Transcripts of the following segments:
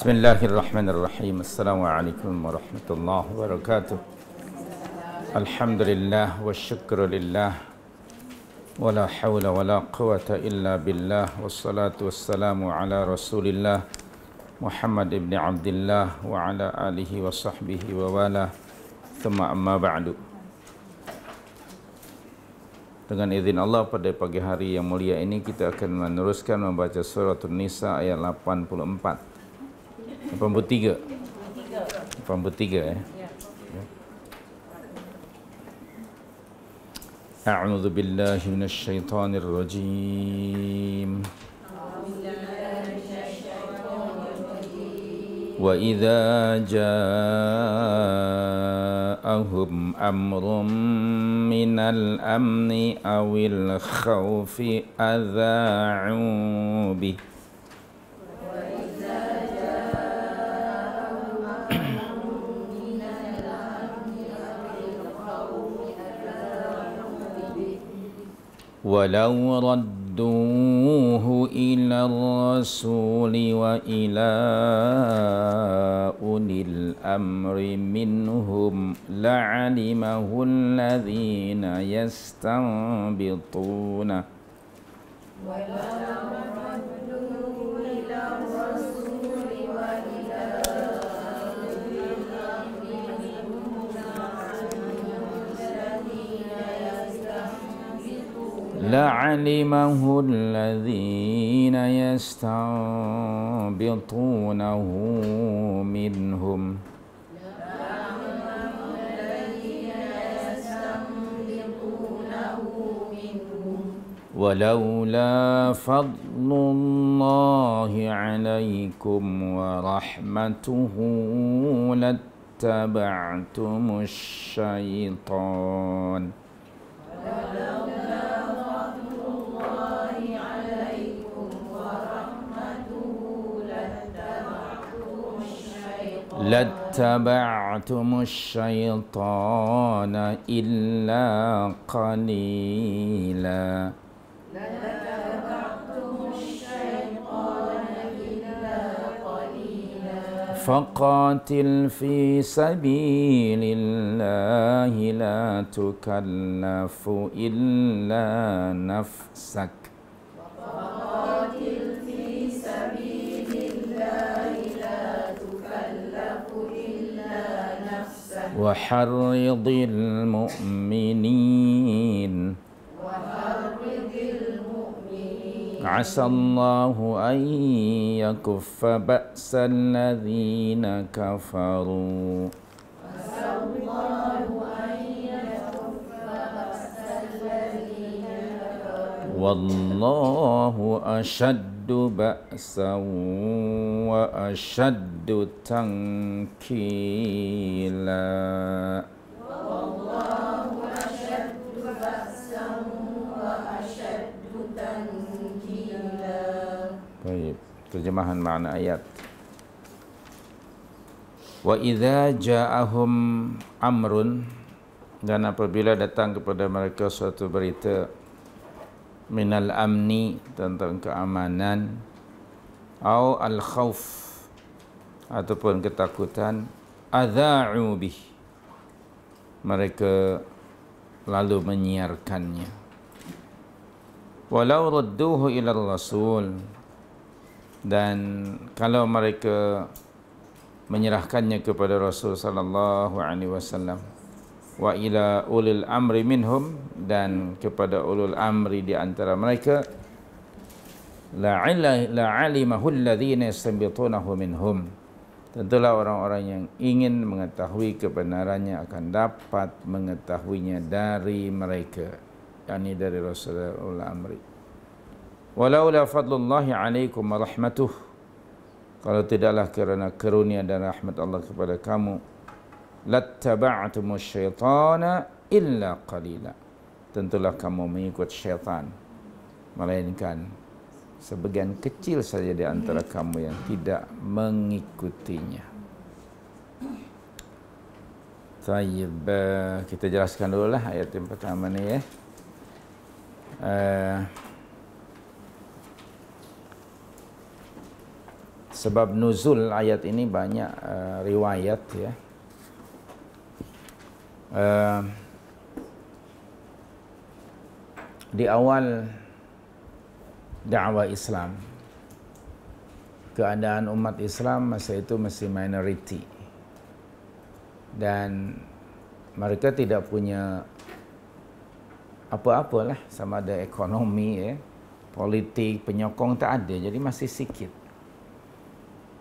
Bismillahirrahmanirrahim. Assalamualaikum warahmatullahi wabarakatuh. Alhamdulillah wa syukrulillah wa la hawla wa la quwata illa billah wassalatu wassalamu ala rasulillah Muhammad ibn Abdullah wa ala alihi wa sahbihi wa wala thumma amma ba'du. Dengan izin Allah, pada pagi hari yang mulia ini kita akan meneruskan membaca surah An-Nisa ayat 84 83 ya. A'udzu billahi minasy syaithanir rajim. Wa idza ja'ahum amrun minal amni awil khawfi adha'u bih walau radduhu ila rasuli wa ila ulil amri minhum la'alimahu alladhina yastanbituna لعلمه الذين يستنبطونه منهم ولولا فضل الله عليكم ورحمته لاتبعتم الشيطان لاتبعتم الشيطان إلا قليلا فقاتل في سبيل الله لا تكلف إلا نفسك وحرض المؤمنين عسى الله أن يكف بأس الذين كفروا والله أشد بأسا وأشد تنكيلا Baik, terjemahan makna ayat. Wa idza ja'ahum amrun, dan apabila datang kepada mereka suatu berita minal amni, tentang keamanan, au al khauf, ataupun ketakutan, adha'u bih, mereka lalu menyiarkannya. Walau radduhu ila rasul, dan kalau mereka menyerahkannya kepada Rasul sallallahu alaihi wasallam, wa ila ulil amri minhum, dan kepada ulul amri di antara mereka, la'alimahu alladhina yastanbitunahu minhum, tentulah orang-orang yang ingin mengetahui kebenarannya akan dapat mengetahuinya dari mereka, yakni dari Rasul ulul amri. Walaula fadlullahi alaikum wa rahmatuh, kalau tidaklah kerana karunia dan rahmat Allah kepada kamu, lattaba'tumus syaitana illa qalila, tentulah kamu mengikut syaitan, melainkan sebagian kecil saja di antara kamu yang tidak mengikutinya. Tayyib, kita jelaskan dululah ayat yang pertama ni ya. sebab nuzul ayat ini banyak riwayat ya. Di awal dakwah Islam, keadaan umat Islam masa itu masih minoriti dan mereka tidak punya apa-apalah, sama ada ekonomi ya, politik, penyokong tak ada, jadi masih sikit.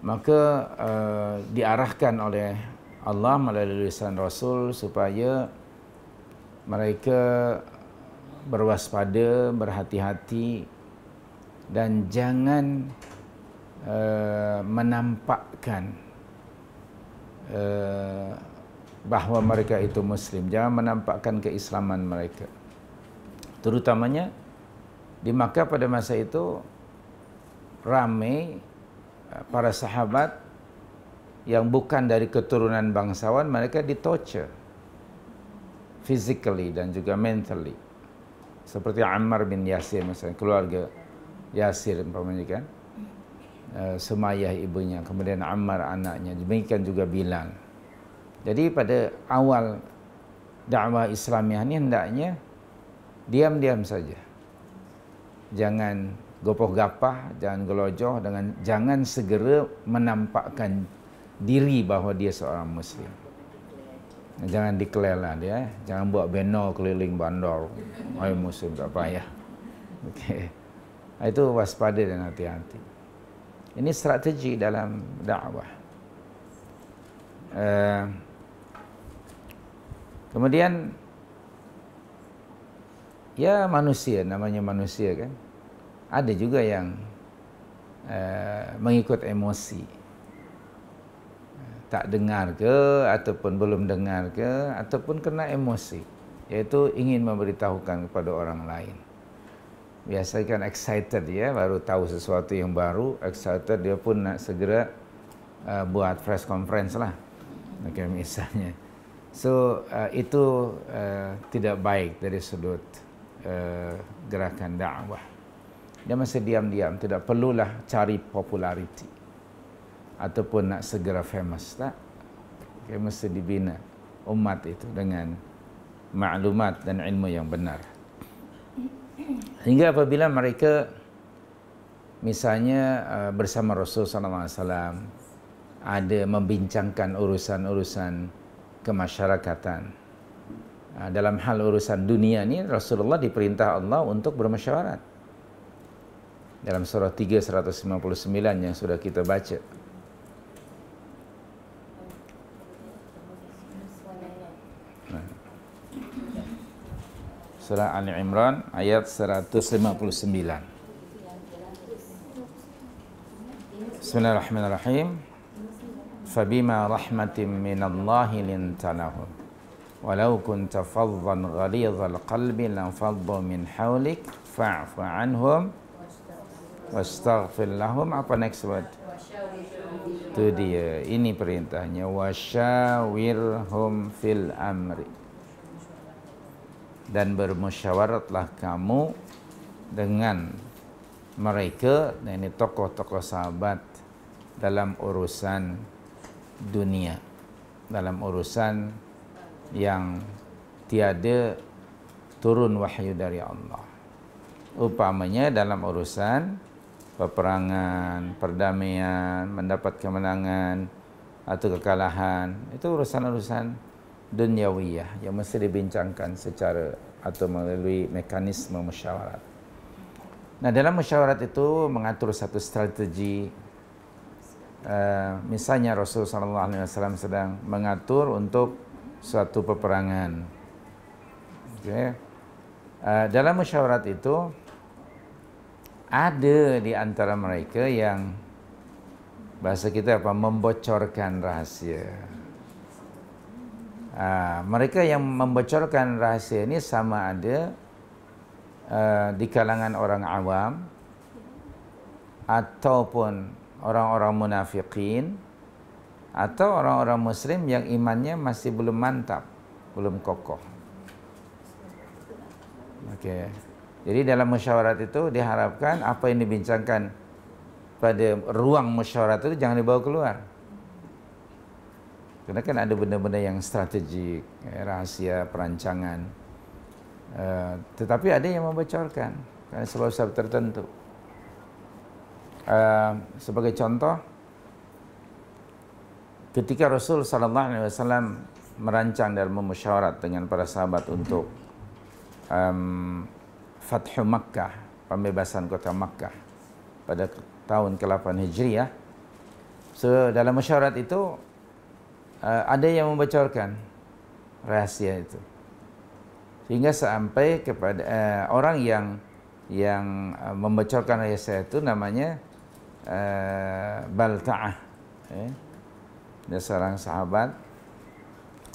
Maka diarahkan oleh Allah melalui lisan Rasul supaya mereka berwaspada, berhati-hati dan jangan menampakkan bahawa mereka itu Muslim, jangan menampakkan keislaman mereka. Terutamanya di Makkah pada masa itu ramai para sahabat yang bukan dari keturunan bangsawan, mereka ditorture physically dan juga mentally. Seperti Ammar bin Yasir misalnya, keluarga Yasir umpamanya kan, Sumayyah ibunya, kemudian Ammar anaknya, demikian juga Bilal. Jadi pada awal dakwah Islamiah ini hendaknya diam-diam saja. Jangan gopoh gapah, jangan gelojoh, jangan segera menampakkan diri bahawa dia seorang Muslim. Jangan declare lah dia, jangan buat banner keliling bandar, "Hai Muslim," tak payah. Okey. Itu waspada dan hati-hati. Ini strategi dalam dakwah. Kemudian ya manusia, namanya manusia kan, ada juga yang mengikut emosi, tak dengar ke ataupun belum dengar ke ataupun kena emosi, iaitu ingin memberitahukan kepada orang lain. Biasa kan excited ya, baru tahu sesuatu yang baru, excited dia pun nak segera buat press conference lah, okay, misalnya. So itu tidak baik dari sudut gerakan dakwah. Dia masih diam-diam, tidak perlulah cari populariti ataupun nak segera famous, tak? Okay, mesti dibina umat itu dengan maklumat dan ilmu yang benar. Hingga apabila mereka misalnya bersama Rasulullah SAW ada membincangkan urusan-urusan kemasyarakatan, dalam hal urusan dunia ni Rasulullah diperintah Allah untuk bermusyawarat. Dalam surah 3:159 yang sudah kita baca. Surah Ali Imran ayat 159. Bismillahirrahmanirrahim. Fabima rahmatin minallahi linta lahum walau kunta faddan ghalidhal qalbi lanfaddu min hawlik fa'fu anhum wastaghfir lahum. Apa next word? Itu dia, ini perintahnya, wasyawirhum fil amri, dan bermusyawaratlah kamu dengan mereka, ini tokoh-tokoh sahabat, dalam urusan dunia, dalam urusan yang tiada turun wahyu dari Allah. Umpamanya dalam urusan peperangan, perdamaian, mendapat kemenangan atau kekalahan, itu urusan-urusan duniawiyah yang mesti dibincangkan secara atau melalui mekanisme musyawarat. Nah, dalam musyawarat itu mengatur satu strategi. Misalnya Rasulullah SAW sedang mengatur untuk suatu peperangan. Okay. Dalam musyawarat itu ada di antara mereka yang bahasa kita apa, membocorkan rahasia. Mereka yang membocorkan rahasia ini sama ada di kalangan orang awam ataupun orang-orang munafikin atau orang-orang muslim yang imannya masih belum mantap, belum kokoh. Okey. Jadi dalam musyawarat itu diharapkan apa yang dibincangkan pada ruang mesyuarat itu jangan dibawa keluar. Karena kan ada benda-benda yang strategik, rahasia, perancangan. Tetapi ada yang membocorkan karena sebab-sebab tertentu. Sebagai contoh, ketika Rasul sallallahu alaihi wasallam merancang dan memusyawarat dengan para sahabat untuk Fathu Makkah, pembebasan kota Makkah pada tahun ke-8 Hijriah. So, dalam musyawarat itu ada yang membocorkan rahasia itu. Sehingga sampai kepada orang yang membocorkan rahasia itu namanya Balta'ah. Dia seorang sahabat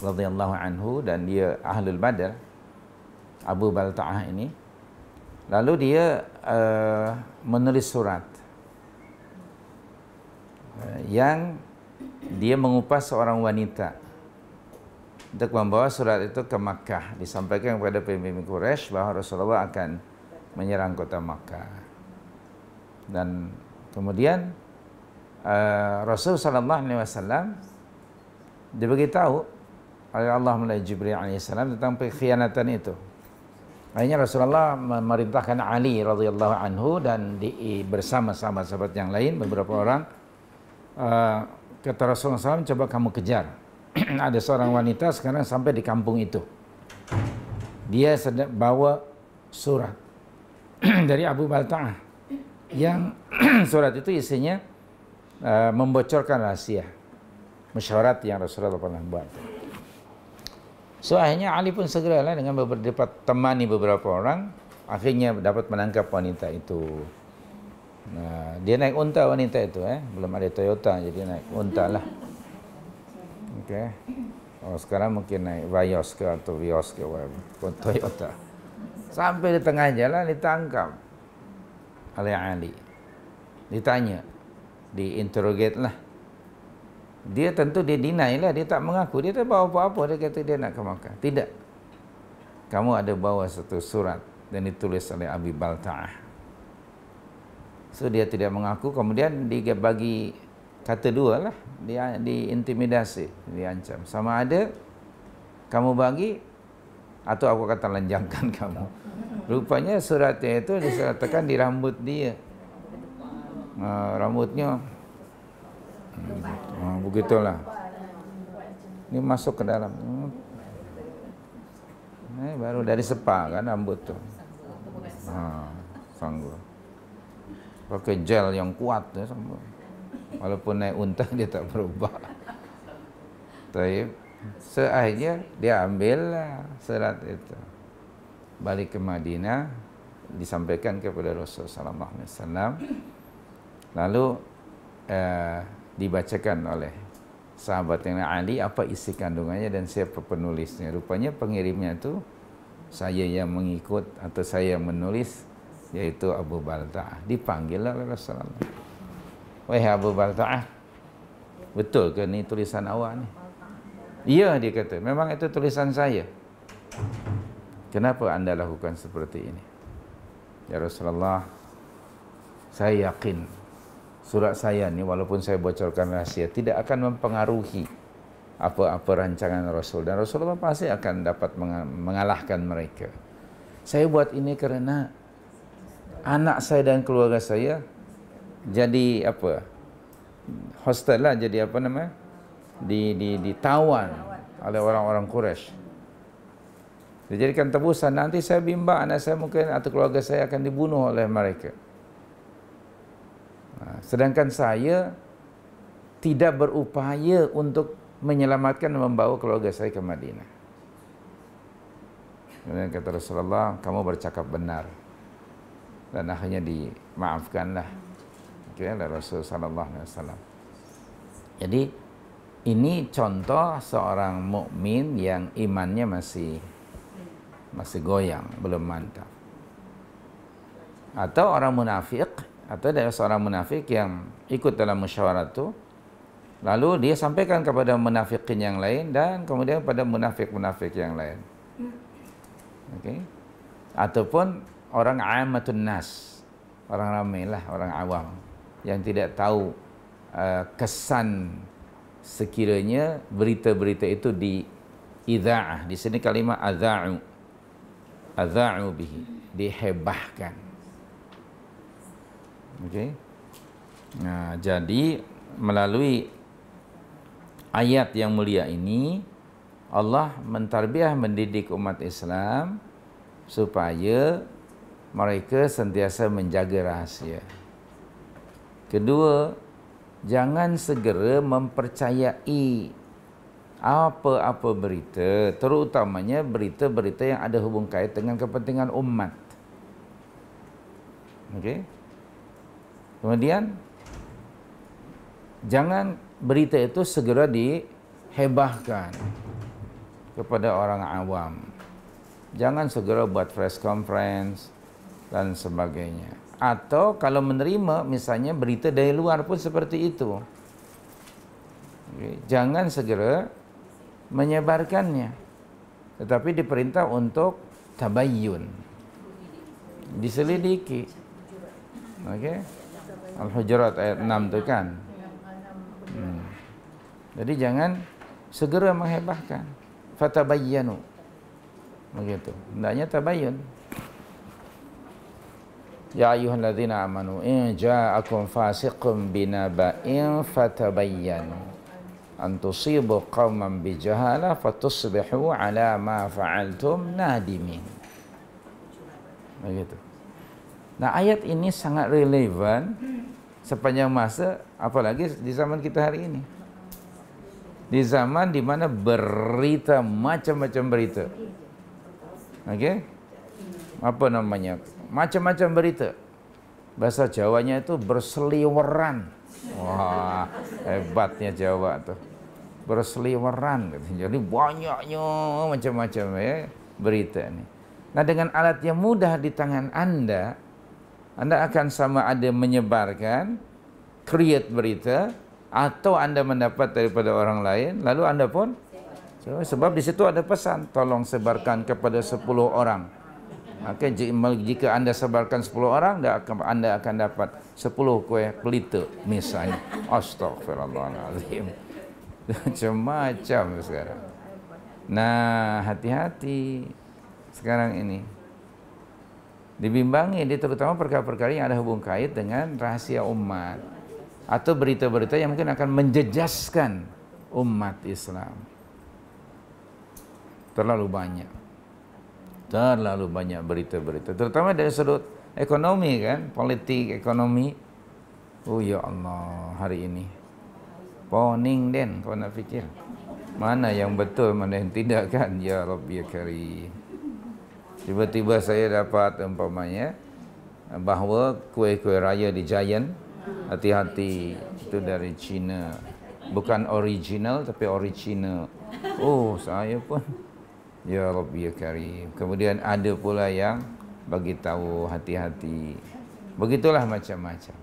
radhiyallahu anhu dan dia Ahlul Badar, Abu Balta'ah ini. Lalu dia menulis surat yang dia mengupas seorang wanita untuk membawa surat itu ke Makkah. Disampaikan kepada pemimpin Quraisy bahwa Rasulullah akan menyerang kota Makkah. Dan kemudian Rasul sallallahu alaihi wasallam diberitahu oleh Allah melalui Jibril alaihissalam tentang pengkhianatan itu. Akhirnya Rasulullah memerintahkan Ali radhiyallahu anhu dan bersama sahabat-sahabat yang lain, beberapa orang, kata Rasulullah SAW, coba kamu kejar. Ada seorang wanita sekarang sampai di kampung itu. Dia sedang bawa surat dari Abu Balta'ah yang surat itu isinya membocorkan rahasia mesyuarat yang Rasulullah pernah buat. So akhirnya Ali pun segeralah dengan temani beberapa orang, akhirnya dapat menangkap wanita itu. Nah, dia naik unta wanita itu, belum ada Toyota, jadi naik unta lah. Okey. Oh, sekarang mungkin naik Vios ke atau Vios ke Toyota. Sampai di tengah jalan ditangkap oleh Ali. Ditanya, diinterrogate lah. Dia tentu dia deny lah, dia tak mengaku, dia tak bawa apa-apa, dia kata dia nak ke Makkah. Tidak. Kamu ada bawa satu surat dan ditulis oleh Abi Balta'ah. So dia tidak mengaku, kemudian dia bagi kata dua lah, dia diintimidasi, diancam. Sama ada kamu bagi atau aku kata lenjangkan kamu. Rupanya suratnya itu disertakan di rambut dia. Rambutnya begitulah. Ini masuk ke dalam. Baru dari sepa kan rambut tu. Sanggup. Pakai gel yang kuat ya, walaupun naik unta dia tak berubah. Tapi seakhirnya dia ambillah surat itu, balik ke Madinah, disampaikan kepada Rasulullah sallallahu alaihi wasallam. Lalu dibacakan oleh sahabat yang Ali apa isi kandungannya dan siapa penulisnya. Rupanya pengirimnya itu saya yang mengikut atau saya yang menulis, yaitu Abu Balta'ah. Dipanggil oleh Rasulullah. Wahai Abu Balta'ah, betul ke ni tulisan awak ni? Iya, dia kata, memang itu tulisan saya. Kenapa anda lakukan seperti ini? Ya Rasulullah, saya yakin surat saya ni walaupun saya bocorkan rahasia tidak akan mempengaruhi apa-apa rancangan Rasul, dan Rasulullah pasti akan dapat mengalahkan mereka. Saya buat ini kerana anak saya dan keluarga saya jadi apa? Hostel lah, jadi apa namanya? Ditawan oleh orang-orang Quraisy. Dijadikan tebusan, nanti saya bimbang anak saya mungkin atau keluarga saya akan dibunuh oleh mereka. Sedangkan saya tidak berupaya untuk menyelamatkan dan membawa keluarga saya ke Madinah. Kemudian kata Rasulullah, kamu bercakap benar. Dan akhirnya dimaafkanlah oleh Rasul sallallahu alaihi wasallam. Jadi ini contoh seorang mukmin yang imannya masih goyang, belum mantap. Atau orang munafik, atau ada seorang munafik yang ikut dalam musyawarah itu, lalu dia sampaikan kepada munafikin yang lain dan kemudian pada munafik-munafik yang lain. Okey. Ataupun orang amatun nas, orang ramai lah, orang awam. yang tidak tahu kesan sekiranya berita-berita itu di idza'ah. Di sini kalimat adza'u bihi, dihebahkan. Okey. Nah, jadi melalui ayat yang mulia ini Allah mentarbiah, mendidik umat Islam supaya mereka sentiasa menjaga rahasia. Kedua, jangan segera mempercayai apa-apa berita, terutamanya berita-berita yang ada hubung kait dengan kepentingan umat. Okey. Kemudian jangan berita itu segera dihebahkan kepada orang awam. Jangan segera buat press conference dan sebagainya. Atau kalau menerima misalnya berita dari luar pun seperti itu. Jangan segera menyebarkannya. Tetapi diperintah untuk tabayyun. Diselidiki. Okey. Al-Hujurat ayat 6 tu kan. Jadi jangan segera menghebahkan. Fatabayyanu. Begitu. Hendaknya tabayyun. Ya ayyuhalladzina amanu in ja'akum fasiqun binaba'in fatabayyanu an tusibu qauman bijahalah fatusbihu ala ma fa'altum nadimin. Begitu. Nah, ayat ini sangat relevan sepanjang masa, apalagi di zaman kita hari ini. Di zaman di mana berita, macam-macam berita. Okey? Apa namanya? Macam-macam berita. Bahasa Jawanya itu berseliweran. Wah, hebatnya Jawa tu. Berseliweran. Jadi banyaknya macam-macam berita ni. Nah, dengan alat yang mudah di tangan Anda akan sama ada menyebarkan, create berita, atau Anda mendapat daripada orang lain, lalu Anda pun, sebab di situ ada pesan, tolong sebarkan kepada 10 orang. Maka jika Anda sebarkan 10 orang, Anda akan dapat 10 kuih pelita misalnya. Astaghfirullahaladzim. Macam-macam sekarang. Nah, hati-hati sekarang ini. Dibimbangi, terutama perkara-perkara yang ada hubung kait dengan rahasia umat atau berita-berita yang mungkin akan menjejaskan umat Islam. Terlalu banyak berita-berita, terutama dari sudut ekonomi kan, politik, ekonomi. Oh ya Allah, hari ini poning den kau nak fikir mana yang betul, mana yang tidak kan. Ya Rabbi ya Karim. Tiba-tiba saya dapat umpamanya bahawa kuih-kuih raya di Giant, hati-hati, itu dari China. Bukan original tapi original. Oh, saya pun ya Rabbi ya Karim. Kemudian ada pula yang bagi tahu hati-hati. Begitulah macam-macam.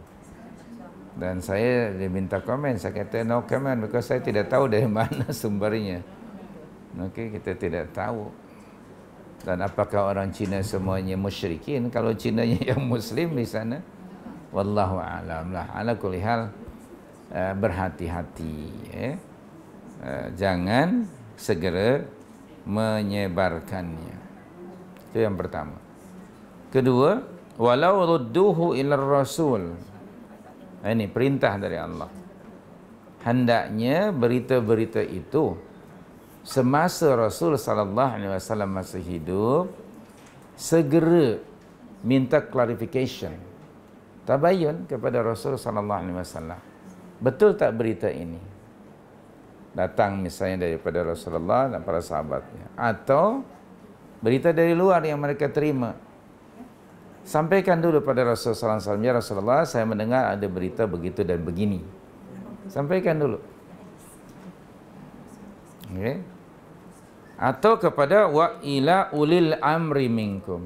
Dan saya diminta komen, saya kata no comment because saya tidak tahu dari mana sumbernya. Okey, kita tidak tahu. Dan apakah orang Cina semuanya musyrikin? Kalau Cinanya yang Muslim di sana, wallahu a'lam lah. Ala kulli hal, berhati-hati. Jangan segera menyebarkannya. Itu yang pertama. Kedua, walau rudduhu ila rasul. Ini perintah dari Allah. Hendaknya berita-berita itu semasa Rasul sallallahu alaihi wasallam masih hidup, segera minta clarification, tabayyun kepada Rasul sallallahu alaihi wasallam. Betul tak berita ini? Datang misalnya daripada Rasulullah dan para sahabatnya, atau berita dari luar yang mereka terima. Sampaikan dulu pada Rasul sallallahu alaihi wasallam, ya Rasulullah, saya mendengar ada berita begitu dan begini. Sampaikan dulu. Okey. Atau kepada wa ila ulil amri minkum.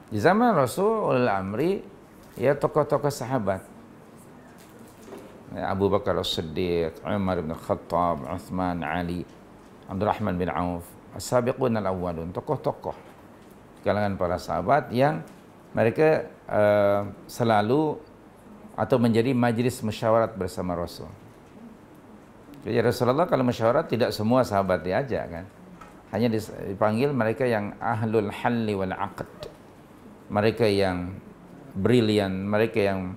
Di zaman Rasul, ulil amri ya tokoh-tokoh sahabat. Abu Bakar As-Siddiq, Umar bin Khattab, Uthman, Ali, Abdurrahman bin Auf, as-sabiqun al-awwalun, tokoh-tokoh kalangan para sahabat yang mereka selalu atau menjadi majlis musyawarat bersama Rasul. Jadi Rasulullah kalau musyawarat tidak semua sahabat diajak kan. Hanya dipanggil mereka yang ahlul halli wal aqd. Mereka yang brilian, mereka yang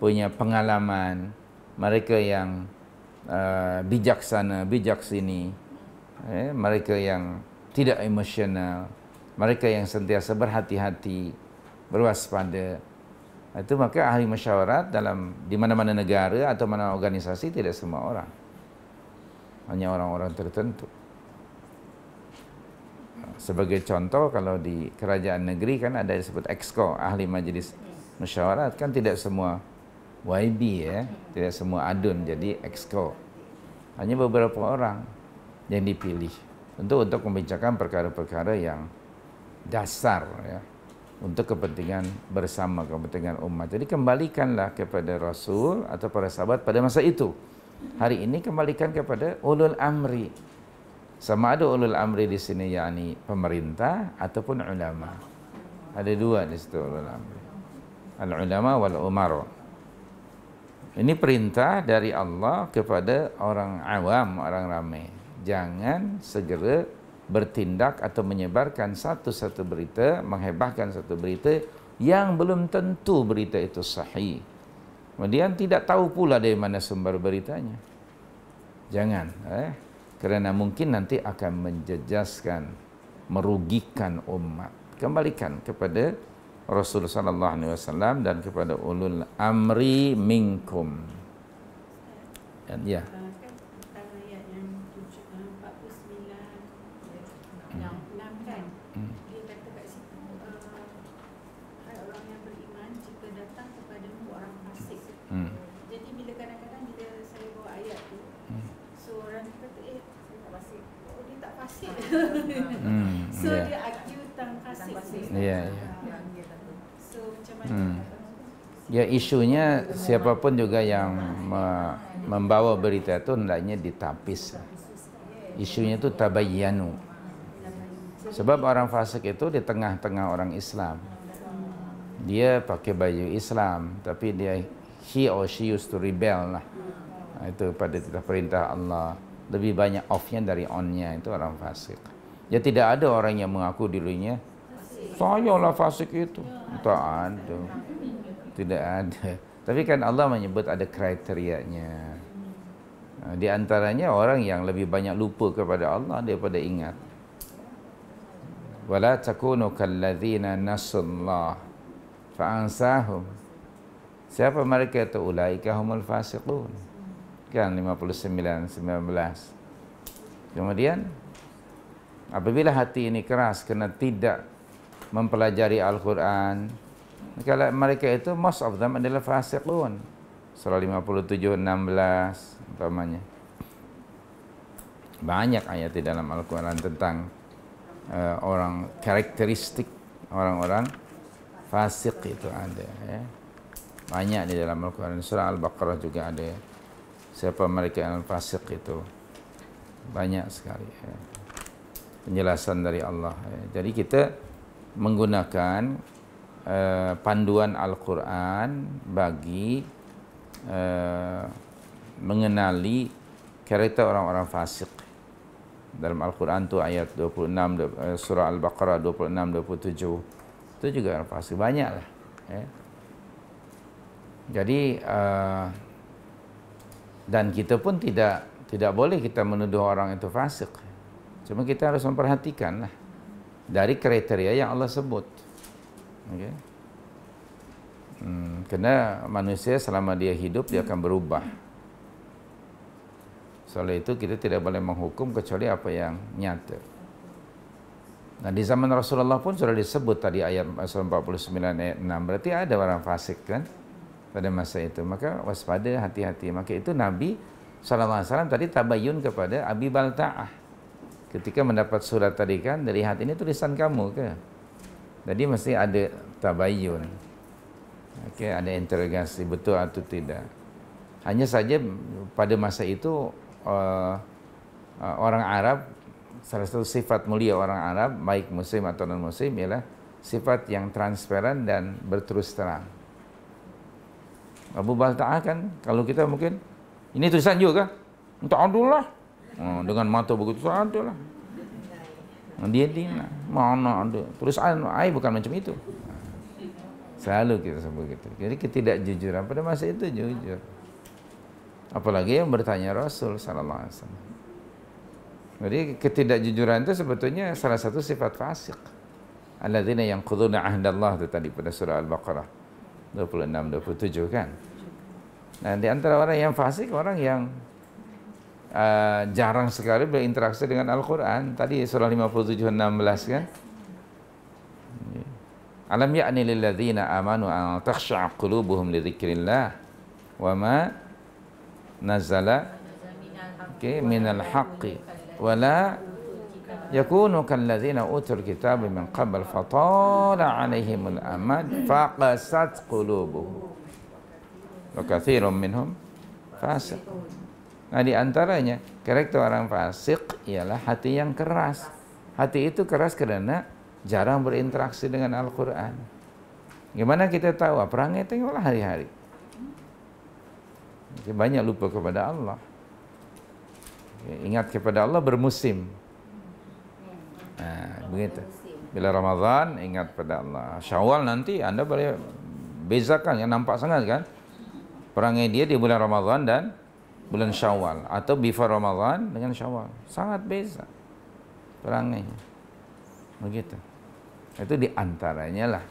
punya pengalaman, mereka yang bijaksana, bijaksini, mereka yang tidak emosional, mereka yang sentiasa berhati-hati, berwaspada. Itu maka ahli musyawarat dalam di mana-mana negara atau mana organisasi tidak semua orang, hanya orang-orang tertentu. Sebagai contoh, kalau di kerajaan negeri kan ada disebut exco, ahli majlis musyawarat, kan tidak semua YB ya, tidak semua adun jadi exco. Hanya beberapa orang yang dipilih untuk membicarakan perkara-perkara yang dasar ya, untuk kepentingan bersama, kepentingan umat. Jadi kembalikanlah kepada Rasul atau para sahabat pada masa itu. Hari ini kembalikan kepada ulul amri. Sama ada ulul amri di sini yakni pemerintah ataupun ulama. Ada dua di situ ulul amri. Al-ulama wal umara. Ini perintah dari Allah kepada orang awam, orang ramai. Jangan segera bertindak atau menyebarkan satu-satu berita, menghebahkan satu berita yang belum tentu berita itu sahih. Kemudian tidak tahu pula dari mana sumber beritanya. Jangan, kerana mungkin nanti akan menjejaskan, merugikan umat. Kembalikan kepada Rasulullah sallallahu alaihi wasallam dan kepada ulul amri minkum. Dan ya. Jadi bila kadang-kadang bila saya bawa ayat tu, so orang kata dia tak fasik. Oh dia tak fasik. So dia argue tentang fasik. Ya. So macam mana? Ya, isunya siapapun juga yang membawa berita itu hendaknya ditapis. Isunya itu tabayyanu. Sebab orang fasik itu di tengah-tengah orang Islam. Dia pakai baju Islam, tapi he or she used to rebel lah. Itu pada perintah Allah. Lebih banyak off-nya dari on-nya, itu orang fasik. Ya tidak ada orang yang mengaku dirinya saya lah fasik itu. Tak ada. Tidak ada. Tapi kan Allah menyebut ada kriterianya. Di antaranya orang yang lebih banyak lupa kepada Allah daripada ingat. Wala takunu kalladzina nasallah fa'ansahum. Siapa mereka itu? Ulaika humul fasiqun. Kan 59-19. Kemudian apabila hati ini keras kerana tidak mempelajari Al-Quran, kalau mereka itu most of them adalah fasiqun. Surah 57-16 umpamanya. Banyak ayat di dalam Al-Quran tentang orang, karakteristik orang-orang fasik itu ada ya. Banyak di dalam Al-Quran. Surah Al-Baqarah juga ada. Siapa mereka yang fasik itu. Banyak sekali ya. Penjelasan dari Allah ya. Jadi kita menggunakan panduan Al-Quran bagi mengenali karakter orang-orang fasik. Dalam Al-Quran tu ayat 26 surah Al-Baqarah 26-27 itu juga orang fasik banyak lah ya. Jadi dan kita pun tidak boleh kita menuduh orang itu fasik. Cuma kita harus memperhatikan lah dari kriteria yang Allah sebut. Okay. Kerana manusia selama dia hidup dia akan berubah. Soal itu kita tidak boleh menghukum kecuali apa yang nyata. Nah di zaman Rasulullah pun sudah disebut tadi ayat 49 ayat 6. Berarti ada orang fasik kan pada masa itu. Maka waspada, hati-hati. Maka itu Nabi SAW tadi tabayun kepada Abi Balta'ah. Ketika mendapat surat tadi kan, lihat ini tulisan kamu ke? Jadi mesti ada tabayun. Okay, ada interogasi betul atau tidak. Hanya saja pada masa itu orang Arab, salah satu sifat mulia orang Arab, baik muslim atau non muslim, ialah sifat yang transparan dan berterus terang. Abu Balta'ah kan, kalau kita mungkin, ini tulisan juga, untuk adullah. Dengan mata begitu, adalah. Dia mana ada. Tulisan ai bukan macam itu. Selalu kita sebut gitu. Jadi ketidakjujuran pada masa itu jujur. Apalagi yang bertanya Rasul sallallahu alaihi wasallam. Jadi ketidakjujuran itu sebetulnya salah satu sifat fasik. Alladzina yanquduna ahdallah itu tadi pada surah Al-Baqarah 26 27 kan. Nah, di antara orang yang fasik, orang yang jarang sekali berinteraksi dengan Al-Quran. Tadi surah 57 16 kan. Alam ya'ni lil ladzina amanu an takhsha'a qulubuhum li dzikrillah wa ma nazala minal haqqi wa la yakunu kal ladzina utul kitaba min qabl fatala 'alaihimul amad faqasat qulubuhum wa katsirun minhum fasiq. Nah, di antaranya karakter orang fasik ialah hati yang keras. Hati itu keras karena jarang berinteraksi dengan Al-Quran. Gimana kita tahu? Perangai tengoklah hari-hari. Banyak lupa kepada Allah. Ingat kepada Allah bermusim. Nah, begitu. Bila Ramadan, ingat pada Allah. Syawal nanti Anda boleh bezakan, yang nampak sangat kan? Perangai dia di bulan Ramadan dan bulan Syawal. Atau before Ramadan dengan Syawal. Sangat beza perangainya. Begitu. Itu di antaranya lah.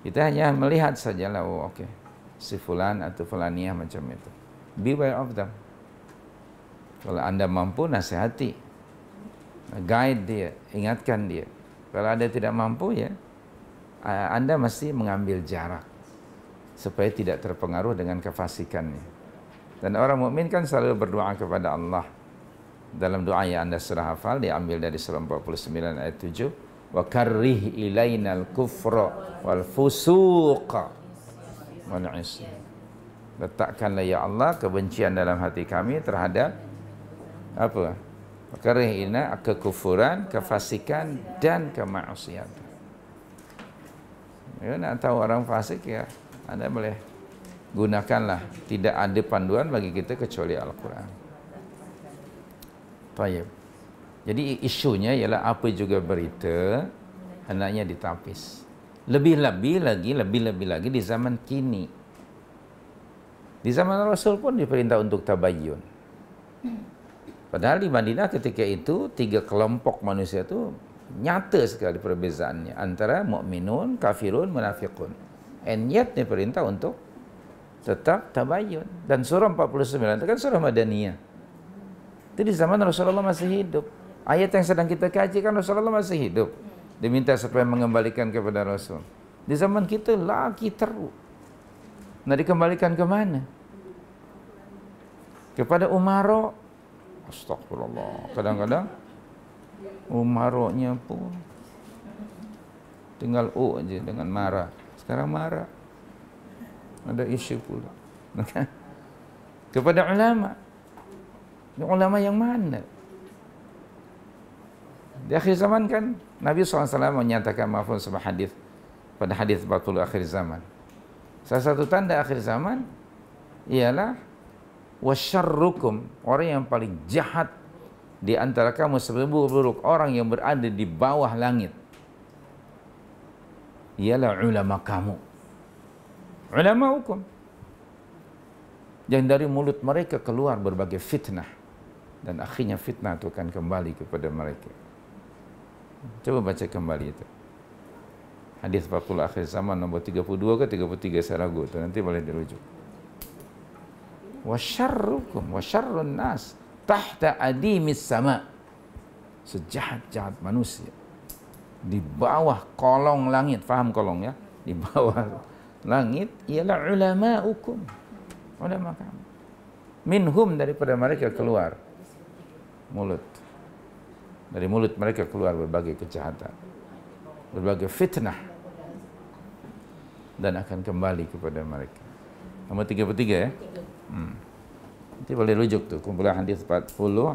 Kita hanya melihat sajalah, oh oke. Si fulan atau fulaniah macam itu. Beware of them. Kalau Anda mampu, nasihati. Guide dia, ingatkan dia. Kalau Anda tidak mampu, ya Anda mesti mengambil jarak supaya tidak terpengaruh dengan kefasikannya. Dan orang mukmin kan selalu berdoa kepada Allah. Dalam doa yang Anda sudah hafal, diambil dari surah 49 ayat 7. Wa karrih ilainal kufra wal fusuqa wal isyan. Letakkanlah ya Allah kebencian dalam hati kami terhadap apa? Wa karrih ilaina kekufuran, kefasikan dan kemaksiatan. Ya, nak tahu orang fasik ya, Anda boleh gunakanlah. Tidak ada panduan bagi kita kecuali Al-Quran. Baik. Jadi isunya ialah apa juga berita hendaknya ditapis. Lebih-lebih lagi di zaman kini. Di zaman Rasul pun diperintah untuk tabayyun. Padahal di Madinah ketika itu 3 kelompok manusia itu nyata sekali perbezaannya antara mukminun, kafirun, munafiqun. And yet diperintah untuk tetap tabayyun. Dan surah 49 itu kan surah Madaniyah. Itu di zaman Rasulullah masih hidup. Ayat yang sedang kita kaji kan Rasulullah masih hidup. Diminta supaya mengembalikan kepada Rasul. Di zaman kita lagi teruk. Nah, dikembalikan ke mana? Kepada Umaro. Astagfirullah. Kadang-kadang Umaronya pun tinggal U aja dengan marah. Sekarang marah. Ada isu pula. Kepada ulama. Ulama yang mana? Di akhir zaman kan Nabi SAW menyatakan maafun sebuah hadis pada hadis 40 akhir zaman. Salah satu tanda akhir zaman ialah wasyarrukum, orang yang paling jahat di antara kamu seburuk-buruk orang yang berada di bawah langit ialah ulama kamu. Ulama hukum. Yang dari mulut mereka keluar berbagai fitnah dan akhirnya fitnah itu akan kembali kepada mereka. Coba baca kembali itu. Hadis 40 akhir zaman nombor 32 ke 33 saya ragu itu, nanti boleh dirujuk. Wa syarrukum wa syarrun nas tahta adimis sama. Sejahat-jahat manusia di bawah kolong langit, faham kolong ya? Di bawah langit ialah ulama'ukum. Ulama kamu. Minhum, daripada mereka keluar mulut. Dari mulut mereka keluar berbagai kejahatan, berbagai fitnah, dan akan kembali kepada mereka. Nomor 33 ya. Nanti boleh rujuk tuh, kumpulan hadis 40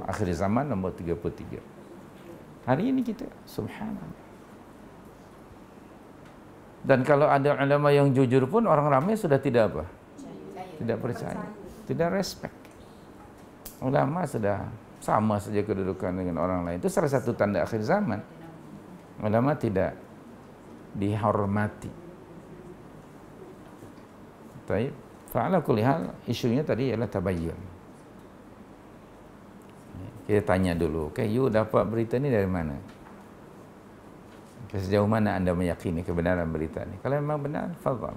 akhir zaman nomor 33. Hari ini kita, subhanallah. Dan kalau ada ulama yang jujur pun orang ramai sudah tidak apa? tidak percaya, tidak respect. Ulama sudah sama saja kedudukan dengan orang lain. Itu salah satu tanda akhir zaman. Ulama tidak dihormati. Baik, fa'ala kulli hal, isunya tadi ialah tabayyun. Kita tanya dulu, you dapat berita ni dari mana? Sejauh mana anda meyakini kebenaran berita ini? Kalau memang benar, fadhal.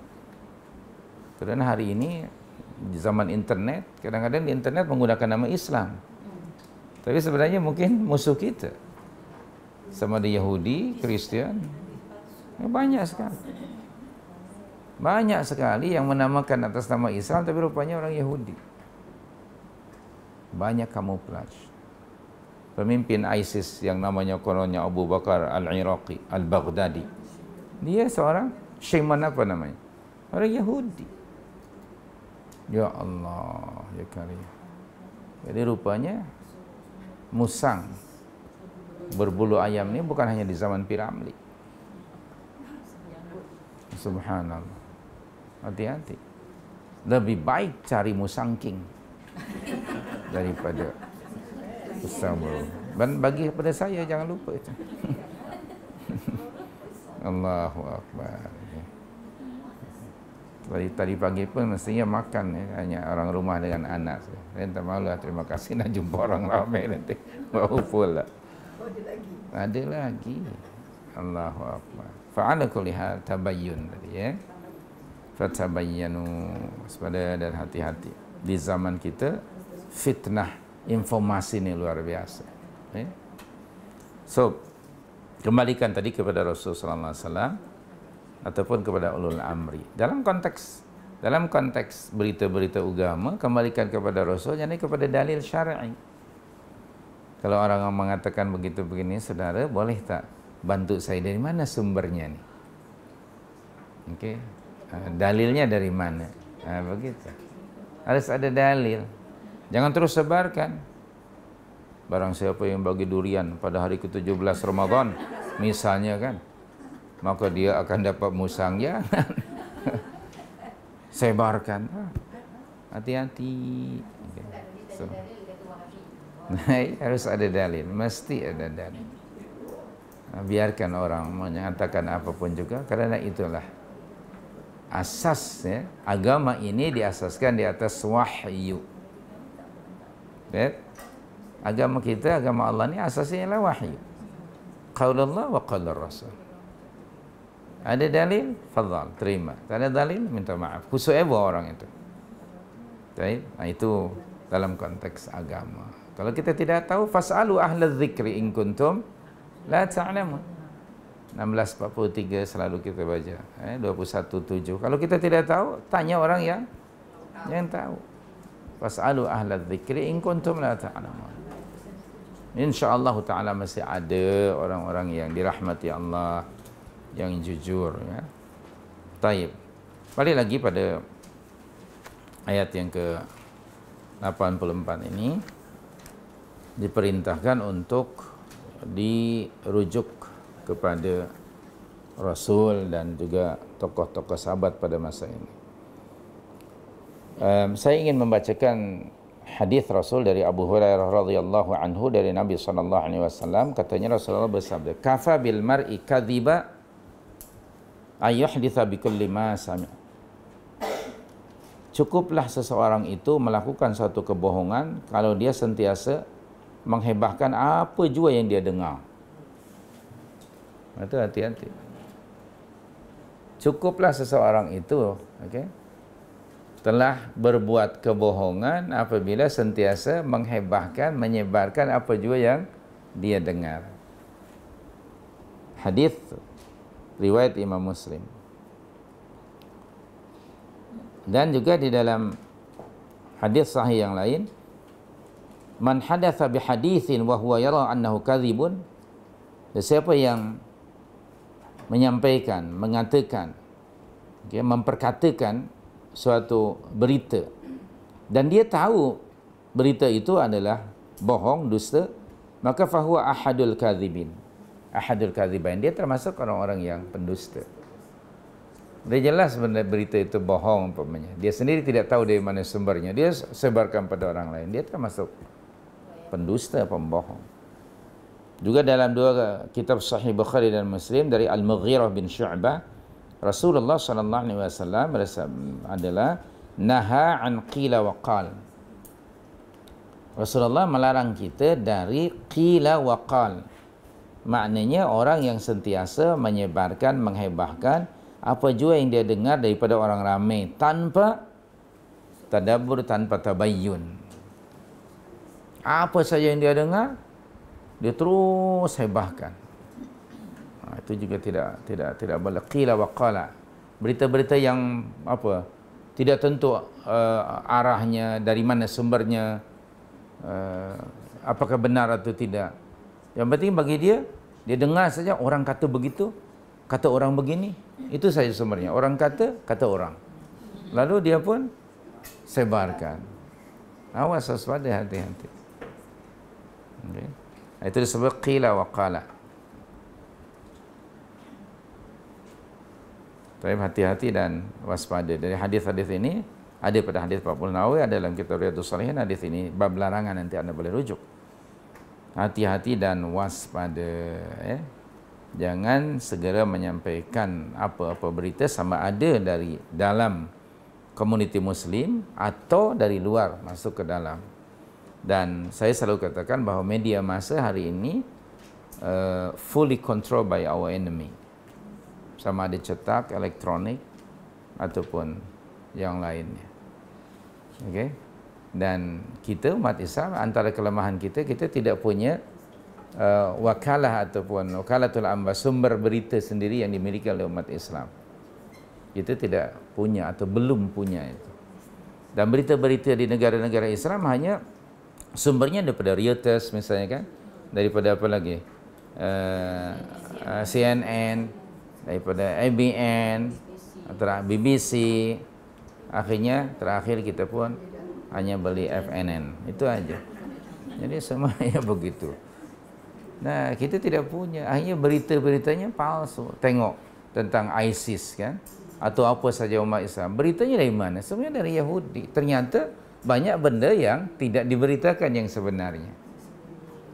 Kerana hari ini di zaman internet, kadang-kadang di internet menggunakan nama Islam. Tapi sebenarnya mungkin musuh kita. Sama ada Yahudi, Kristian. Banyak sekali. Banyak sekali yang menamakan atas nama Islam tapi rupanya orang Yahudi. Banyak kamuflase. Pemimpin ISIS yang namanya kononnya Abu Bakar Al-Iraqi, Al-Baghdadi. Dia seorang Syaiman apa namanya? Orang Yahudi. Ya Allah, ya Karim. Jadi rupanya musang berbulu ayam ini bukan hanya di zaman Piramli. Subhanallah. Hati-hati. Lebih baik cari musang king daripada musang baru. Dan bagi kepada saya jangan lupa itu. Allahu Akbar. Tadi pagi pun mestinya makan ya, hanya orang rumah dengan anak. Saya tak malulah, terima kasih nak jumpa orang ramai nanti. Baru pula. Ada lagi. Allahu Akbar. Fa'ala kulli hal tabayyun tadi ya. Fatabayyanu, waspada dan hati-hati. Di zaman kita fitnah informasi ini luar biasa. Ya. So, kembalikan tadi kepada Rasulullah SAW ataupun kepada ulul amri. Dalam konteks berita-berita agama, kembalikan kepada Rasul, jadi kepada dalil syar'i. Kalau orang mengatakan begitu begini, saudara, boleh tak bantu saya dari mana sumbernya nih? Okey. Dalilnya dari mana? Begitu. Harus ada dalil. Jangan terus sebarkan. Barang siapa yang bagi durian pada hari ke-17 Ramadan, misalnya kan, maka dia akan dapat musang. Jangan. Sebarkan. Hati-hati. Okay. So. Harus ada dalil. Mesti ada dalil. Biarkan orang menyatakan apapun juga, kerana itulah asas ya, agama ini diasaskan di atas wahyu. Ya? Agama kita, agama Allah ini asasnya ialah wahyu. Qaulullah wa qaulur Rasul. Ada dalil, fadhal, terima. Tak ada dalil, minta maaf. Whosoever orang itu. Baik, nah, itu dalam konteks agama. Kalau kita tidak tahu, fas'alu ahlal dzikri in kuntum la ta'lamun. 1643 selalu kita baca, 21:7. Kalau kita tidak tahu, tanya orang yang tahu. Fas'alu ahlal dzikri in kuntum la ta'lamun. Insyaallah taala masih ada orang-orang yang dirahmati Allah, yang jujur ya. Taib. Balik lagi pada ayat yang ke-84 ini, diperintahkan untuk dirujuk kepada Rasul dan juga tokoh-tokoh sahabat pada masa ini. Saya ingin membacakan hadis Rasul dari Abu Hurairah radhiyallahu anhu dari Nabi sallallahu alaihi wasallam. Katanya Rasulullah bersabda, "Kafa bil mar'i kadhiba ay yuhditha bi kulli ma sami'." Cukuplah seseorang itu melakukan suatu kebohongan kalau dia sentiasa menghebahkan apa jua yang dia dengar. Itu hati-hati. Cukuplah seseorang itu, okey, telah berbuat kebohongan apabila sentiasa menghebahkan, menyebarkan apa jua yang dia dengar. Hadis riwayat Imam Muslim. Dan juga di dalam hadis sahih yang lain, man hadatsa bi haditsin wa huwa yara annahu kadhibun, siapa yang menyampaikan, mengatakan, okay, memperkatakan suatu berita dan dia tahu berita itu adalah bohong, dusta, maka fahuwa ahadul kadzibin. Ahadul kadzibain, dia termasuk orang-orang yang pendusta. Dia jelas benda berita itu bohong umpamanya. Dia sendiri tidak tahu dari mana sumbernya. Dia sebarkan pada orang lain. Dia termasuk pendusta, pembohong. Juga dalam dua kitab Sahih Bukhari dan Muslim dari Al-Mughirah bin Syu'bah, Rasulullah sallallahu alaihi wasallam adalah naha an qila wa qal. Rasulullah melarang kita dari qila wa qal. Maknanya orang yang sentiasa menyebarkan, menghebahkan apa jua yang dia dengar daripada orang ramai tanpa tadabbur, tanpa tabayyun. Apa saja yang dia dengar, dia terus hebahkan. Itu juga tidak boleh. Qila wa qala. Berita-berita yang apa? Tidak tentu arahnya, dari mana sumbernya, apakah benar atau tidak. Yang penting bagi dia dengar saja orang kata begitu, kata orang begini, itu saja sumbernya. Orang kata orang. Lalu dia pun sebarkan. Awas, waspada, hati-hati. Okay. Itu disebut qila wa qala. Tapi hati-hati dan waspada. Dari hadis-hadis ini, ada pada hadis 40 Nawawi, ada dalam kitab Riyadhus Shalihin, hadis ini bab larangan, nanti Anda boleh rujuk. Hati-hati dan waspada, jangan segera menyampaikan apa-apa berita, sama ada dari dalam komuniti muslim atau dari luar masuk ke dalam. Dan saya selalu katakan bahawa media massa hari ini fully controlled by our enemy. Sama ada cetak, elektronik ataupun yang lainnya. Okey. Dan kita umat Islam, antara kelemahan kita tidak punya wakalah ataupun wakalatul amba, sumber berita sendiri yang dimiliki oleh umat Islam. Kita tidak punya atau belum punya itu. Dan berita-berita di negara-negara Islam hanya sumbernya daripada Reuters misalnya kan, daripada apa lagi, CNN, daripada ABN atau BBC. Akhirnya terakhir kita pun hanya beli FNN, itu aja. Jadi semuanya begitu. Nah, kita tidak punya, akhirnya berita-beritanya palsu. Tengok tentang ISIS kan, atau apa saja umat Islam, beritanya dari mana? Sebenarnya dari Yahudi. Ternyata banyak benda yang tidak diberitakan yang sebenarnya.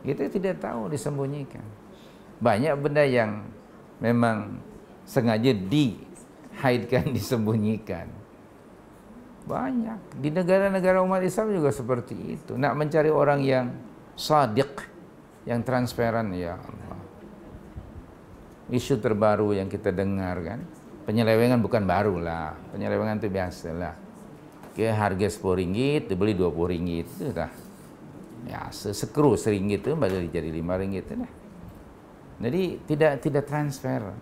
Kita tidak tahu, disembunyikan. Banyak benda yang memang sengaja dihaidkan, disembunyikan. Banyak. Di negara-negara umat Islam juga seperti itu. Nak mencari orang yang sadiq, yang transparan, ya Allah. Isu terbaru yang kita dengar kan, penyelewengan bukan baru lah. Penyelewengan itu biasa lah. Harga RM10 dibeli RM20 itu dah. Ya, sekru RM1 itu baru jadi RM5 itu dah. Jadi tidak transparan.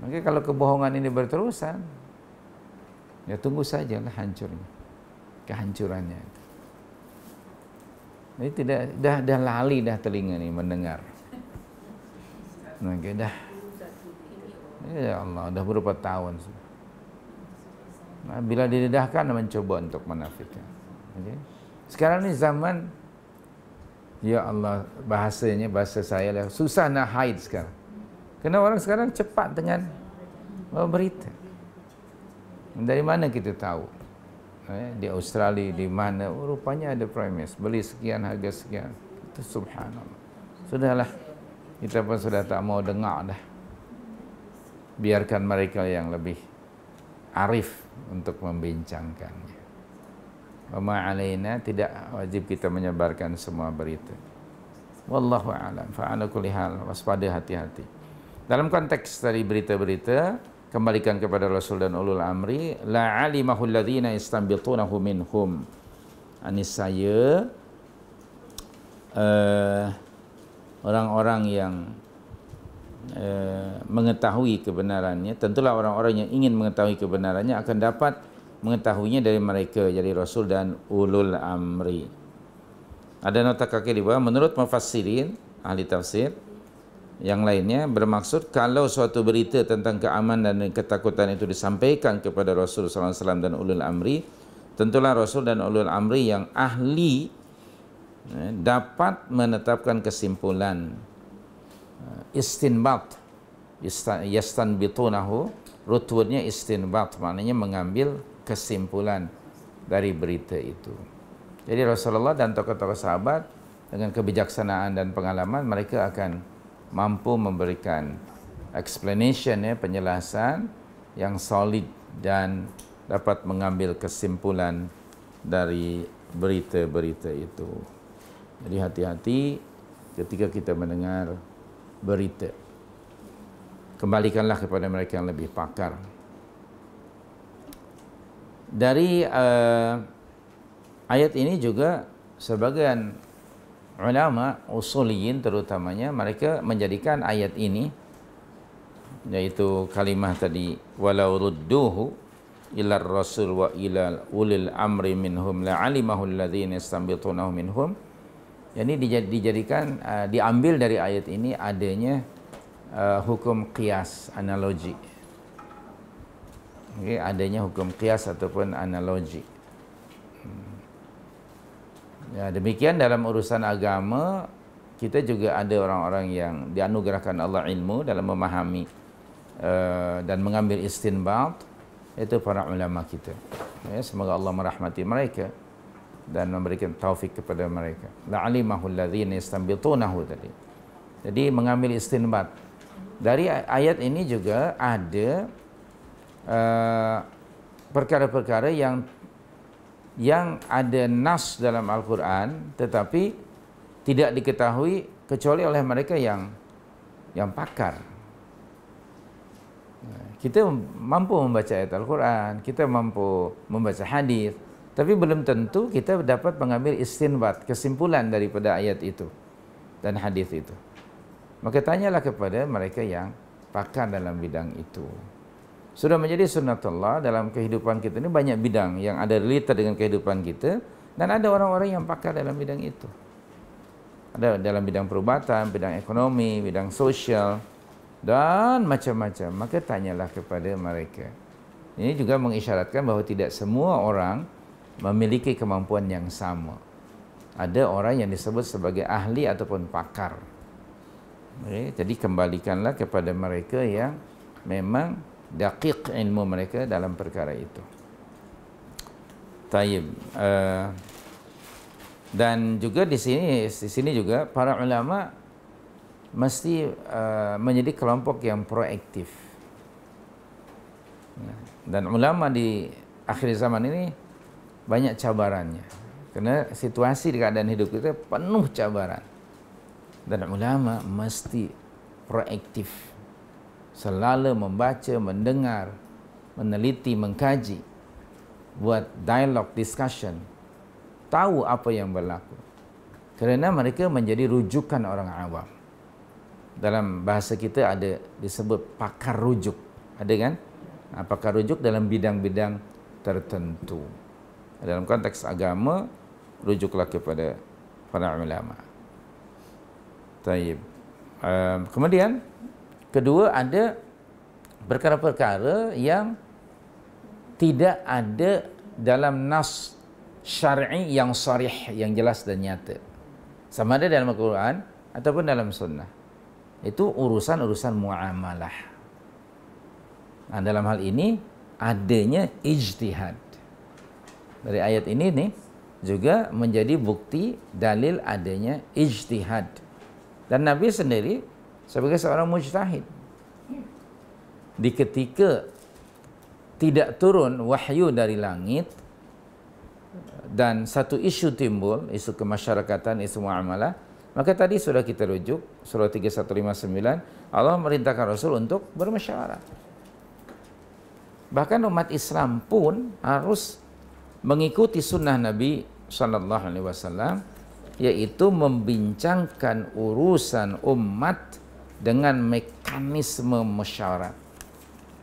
Maka kalau kebohongan ini berterusan, ya tunggu sajalah hancurnya, kehancurannya. Jadi dah lali dah telinga ni mendengar. Maka dah, ya Allah, dah berapa tahun. Nah, bila didedahkan mencoba untuk menafikan. Okay. Sekarang ni zaman, ya Allah, bahasa saya lah, susah nak hide sekarang. Kerana orang sekarang cepat dengan berita. Dari mana kita tahu? Di Australia, di mana? Rupanya ada premis, beli sekian, harga sekian. Itu subhanallah. Sudahlah, kita pun sudah tak mau dengar dah. Biarkan mereka yang lebih arif untuk membincangkannya. Wa ma alaina, tidak wajib kita menyebarkan semua berita. Wallahu a'lam. Fa ala kulli hal, waspada, hati-hati. Dalam konteks dari berita-berita, kembalikan kepada Rasul dan ulul amri, la alimahul ladzina istanbitunahu minhum. Anisaya orang-orang yang mengetahui kebenarannya, tentulah orang-orang yang ingin mengetahui kebenarannya akan dapat mengetahuinya dari mereka, jadi Rasul dan ulul amri. Ada nota kaki di bawah, menurut mufassirin, ahli tafsir yang lainnya, bermaksud kalau suatu berita tentang keamanan dan ketakutan itu disampaikan kepada Rasul sallallahu alaihi wasallam dan ulul amri, tentulah Rasul dan ulul amri yang ahli dapat menetapkan kesimpulan istinbat, yastanbitunahu, root wordnya istinbat, maknanya mengambil kesimpulan dari berita itu. Jadi Rasulullah dan tokoh-tokoh sahabat dengan kebijaksanaan dan pengalaman, mereka akan mampu memberikan explanation, penjelasan yang solid dan dapat mengambil kesimpulan dari berita-berita itu. Jadi hati-hati ketika kita mendengar berita. Kembalikanlah kepada mereka yang lebih pakar. Dari ayat ini juga sebagian ulama usuliyin terutamanya mereka menjadikan ayat ini, yaitu kalimah tadi walau rudduhu ila rasul wa ila ulil amri minhum la'alimahu alladhina yastanbitunahu minhum. Jadi dijadikan diambil dari ayat ini adanya hukum qiyas, analogi. Okay, adanya hukum qiyas ataupun analogi. Ya, demikian dalam urusan agama kita juga ada orang-orang yang dianugerahkan Allah ilmu dalam memahami dan mengambil istinbat, itu para ulama kita. Ya, semoga Allah merahmati mereka dan memberikan taufik kepada mereka. La'alimahu alladhina yastanbitunahu tadi. Jadi mengambil istinbat. Dari ayat ini juga ada perkara-perkara yang ada nas dalam Al-Quran tetapi tidak diketahui kecuali oleh mereka yang pakar. Kita mampu membaca ayat Al-Quran, kita mampu membaca hadis, tapi belum tentu kita dapat mengambil istinbat, kesimpulan daripada ayat itu dan hadis itu. Maka tanyalah kepada mereka yang pakar dalam bidang itu. Sudah menjadi sunnatullah dalam kehidupan kita ini, banyak bidang yang ada related dengan kehidupan kita dan ada orang-orang yang pakar dalam bidang itu. Ada dalam bidang perubatan, bidang ekonomi, bidang sosial dan macam-macam. Maka tanyalah kepada mereka. Ini juga mengisyaratkan bahawa tidak semua orang memiliki kemampuan yang sama. Ada orang yang disebut sebagai ahli ataupun pakar. Jadi kembalikanlah kepada mereka yang memang daqiq ilmu mereka dalam perkara itu. Taib. Dan juga di sini juga para ulama mesti menjadi kelompok yang proaktif. Dan ulama di akhir zaman ini banyak cabarannya. Karena situasi di keadaan hidup kita penuh cabaran. Dan ulama mesti proaktif, selalu membaca, mendengar, meneliti, mengkaji, buat dialog, discussion, tahu apa yang berlaku. Kerana mereka menjadi rujukan orang awam. Dalam bahasa kita ada disebut pakar rujuk, ada kan? Pakar rujuk dalam bidang-bidang tertentu. Dalam konteks agama, rujuklah kepada para ulama. Taib. Kemudian kedua, ada perkara-perkara yang tidak ada dalam nas syar'i yang sarih, yang jelas dan nyata. Sama ada dalam Al-Quran ataupun dalam sunnah. Itu urusan-urusan muamalah. Nah, dalam hal ini adanya ijtihad. Dari ayat ini nih juga menjadi bukti dalil adanya ijtihad. Dan Nabi sendiri sebagai seorang mujtahid, di ketika tidak turun wahyu dari langit dan satu isu timbul, isu kemasyarakatan, isu muamalah, maka tadi sudah kita rujuk surah 3159, Allah merintahkan Rasul untuk bermusyawarah. Bahkan umat Islam pun harus mengikuti sunnah Nabi SAW, yaitu membincangkan urusan umat dengan mekanisme musyawarat.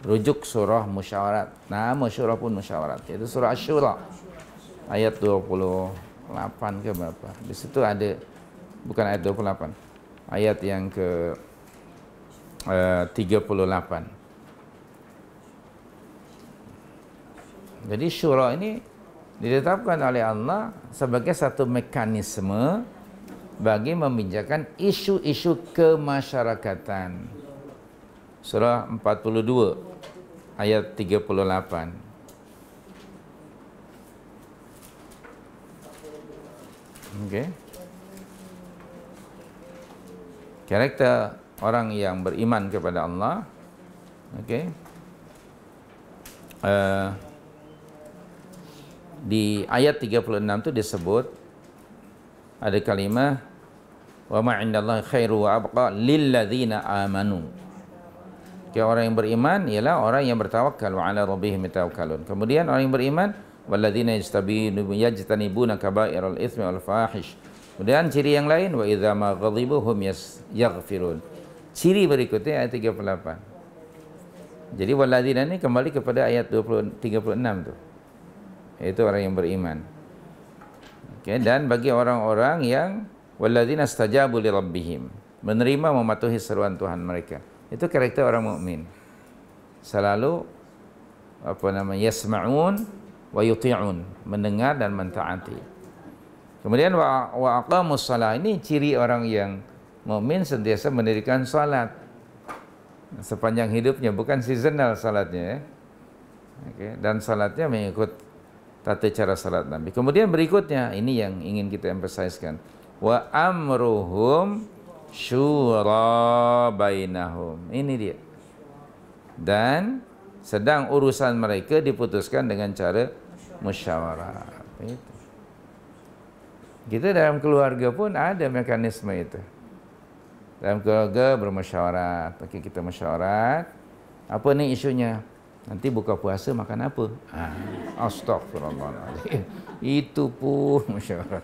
Rujuk surah musyawarat. Nama surah pun musyawarat, yaitu surah Asy-Syura ayat 28 ke berapa? Di situ ada, bukan ayat 28, ayat yang ke 38. Jadi syura ini ditetapkan oleh Allah sebagai satu mekanisme bagi membincangkan isu-isu kemasyarakatan. Surah 42 ayat 38. Okey. Karakter orang yang beriman kepada Allah. Okey. Di ayat 36 tu disebut ada kalimah wa ma 'indallahi khairu wa abqa lil ladzina amanu. Orang yang beriman ialah orang yang bertawakal wa 'ala rabbihim yatawakkalun. Kemudian orang yang beriman walladzina yajtanibuna kaba'iral itsmi wal fahish. Kemudian ciri yang lain wa idza ma ghadibu hum yaghfirun. Ciri berikutnya ayat 38. Jadi walladzina ini kembali kepada ayat 36 tu. Itu orang yang beriman. Okay, dan bagi orang-orang yang walladzina istajabu li rabbihim, menerima mematuhi seruan Tuhan mereka. Itu karakter orang mukmin. Selalu yasma'un wa yuti'un, mendengar dan mentaati. Kemudian wa aqamus shalah, ini ciri orang yang mukmin sentiasa mendirikan salat sepanjang hidupnya, bukan seasonal salatnya. Okay, dan salatnya mengikut tata cara salat Nabi. Kemudian berikutnya, ini yang ingin kita emphasizekan. Wa amruhum syura bainahum. Ini dia. Dan sedang urusan mereka diputuskan dengan cara musyawarah. Itu. Kita dalam keluarga pun ada mekanisme itu. Dalam keluarga bermusyawarah. Okey, kita musyawarah. Apa ni isunya? Nanti buka puasa makan apa? Astagfirullahaladzim. Itu pun musyawarah.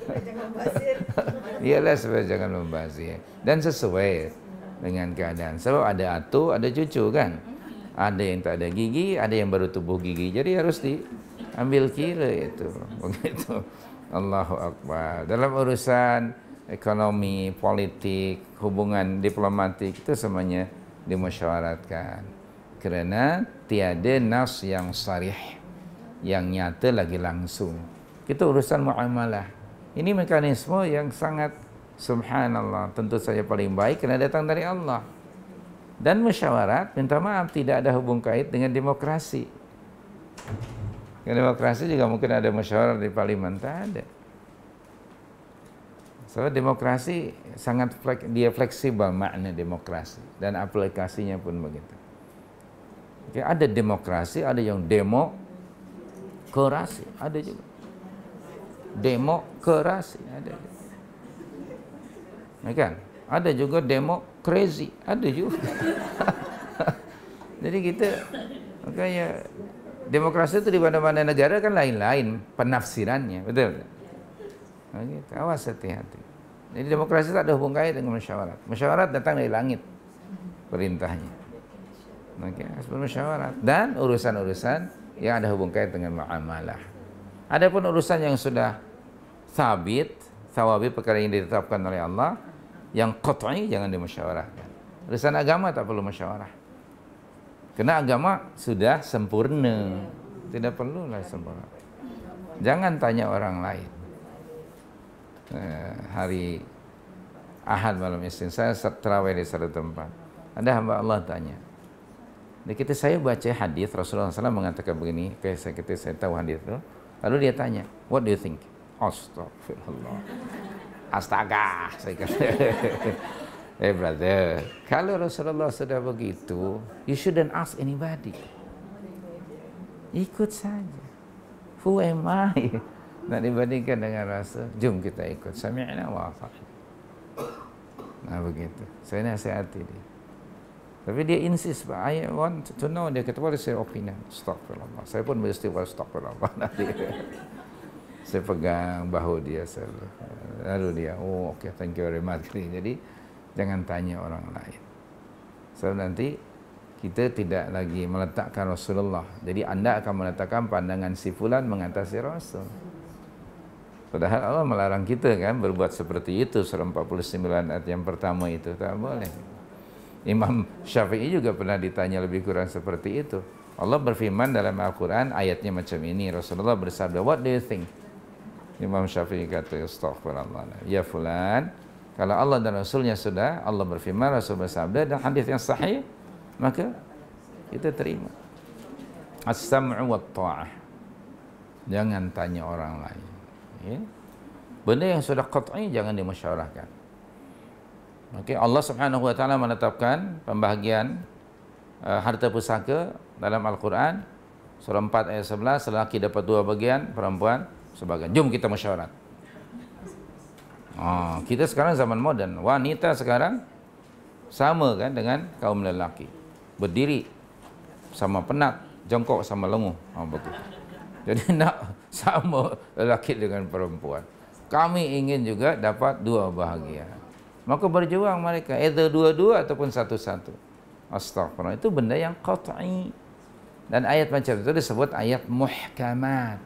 Jangan basir. Iyalah supaya jangan membazir. Dan sesuai dengan keadaan. Sebab ada atuk, ada cucu kan. Ada yang tak ada gigi, ada yang baru tumbuh gigi. Jadi harus diambil kira itu. Begitu. Allahu Akbar. Dalam urusan ekonomi, politik, hubungan diplomatik, itu semuanya dimusyawaratkan. Kerana tiada nas yang sarih, yang nyata lagi langsung. Itu urusan muamalah. Ini mekanisme yang sangat subhanallah, tentu saja paling baik kerana datang dari Allah. Dan musyawarat, minta maaf, tidak ada hubung kait dengan demokrasi. Demokrasi juga mungkin ada musyawarat di parlimen, tak ada. So demokrasi sangat dia fleksibel makna demokrasi dan aplikasinya pun begitu. Okay, ada demokrasi, ada yang demokrasi, ada juga demokrasi, ada. Kan? Ada juga demokrasi, ada juga. Jadi kita makanya demokrasi itu di mana-mana negara kan lain-lain penafsirannya, betul? Gitu. Awas hati-hati. Jadi demokrasi tak ada hubung kait dengan musyawarat. Musyawarat datang dari langit perintahnya. Okey, musyawarat dan urusan-urusan yang ada hubung kait dengan muamalah. Adapun urusan yang sudah sabit, thawabit, perkara yang ditetapkan oleh Allah, yang qat'i jangan dimusyawarahkan. Urusan agama tak perlu musyawarah. Kerana agama sudah sempurna. Tidak perlulah sempurna. Jangan tanya orang lain. Hari Ahad malam Isnin saya tarawih di satu tempat. Ada hamba Allah tanya. Dan saya baca hadis Rasulullah SAW mengatakan begini. Saya tahu hadis itu. Lalu dia tanya, what do you think? Astagfirullah. Astaga, saya kata. Brother, kalau Rasulullah sudah begitu, you shouldn't ask anybody. Ikut saja. Who am I? Nak dibandingkan dengan Rasul, jom kita ikut. Sami'na wa ata'na. Nah begitu. Saya nasihati dia. Tapi dia insist, I want to know. Dia kata, what is your opinion? Astagfirullah. Saya pun beristighfar, astagfirullah. Saya pegang bahu dia. Lalu dia, oh okay, thank you very much. Jadi, jangan tanya orang lain. So nanti kita tidak lagi meletakkan Rasulullah. Jadi anda akan meletakkan pandangan si fulan mengatasi Rasul. Padahal Allah melarang kita kan berbuat seperti itu. Surah 49 ayat yang pertama itu tak boleh. Imam Syafi'i juga pernah ditanya lebih kurang seperti itu. Allah berfirman dalam Al-Quran ayatnya macam ini. Rasulullah bersabda, what do you think? Imam Syafi'i kata, astaghfirullah. Ya fulan, kalau Allah dan Rasulnya sudah, Allah berfirman, Rasul bersabda, dan hadis yang sahih, maka kita terima. As-sam'u wa ta'ah. Jangan tanya orang lain. Ya. Benda yang sudah qat'i jangan dimusyawarahkan. Okay. Allah Subhanahu wa taala menetapkan pembahagian harta pusaka dalam Al-Quran surah 4 ayat 11, lelaki dapat 2 bagian, perempuan sebagian. Jom kita musyawarah. Kita sekarang zaman moden, wanita sekarang sama kan dengan kaum lelaki. Berdiri sama penat, jongkok sama lenguh. Betul. Jadi nak sama lelaki dengan perempuan. Kami ingin juga dapat 2 bahagian. Maka berjuang mereka, either 2-2 ataupun 1-1. Astagfirullah, itu benda yang qat'i. Dan ayat macam itu disebut ayat muhkamat.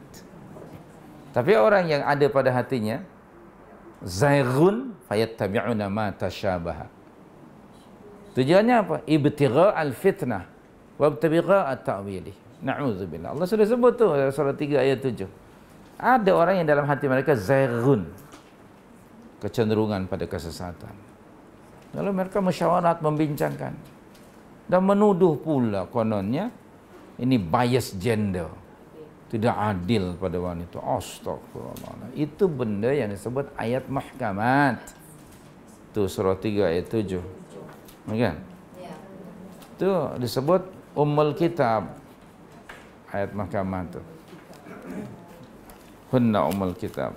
Tapi orang yang ada pada hatinya zaighun fayattabi'una ma tasyabaha. Tujuannya apa? Ibtigha' al-fitnah wa ibtigha' at-ta'wili. Na'udzubillah. Allah sudah sebut tu surah 3 ayat 7. Ada orang yang dalam hati mereka zaighun, kecenderungan pada kesesatan. Lalu mereka musyawarat, membincangkan dan menuduh pula kononnya ini bias gender, tidak adil pada wanita. Astagfirullah. Itu benda yang disebut ayat muhkamat. Itu surah 3 ayat 7. Kan? Itu disebut ummul kitab. Ayat mahkamah itu. Hunna ummul kitab.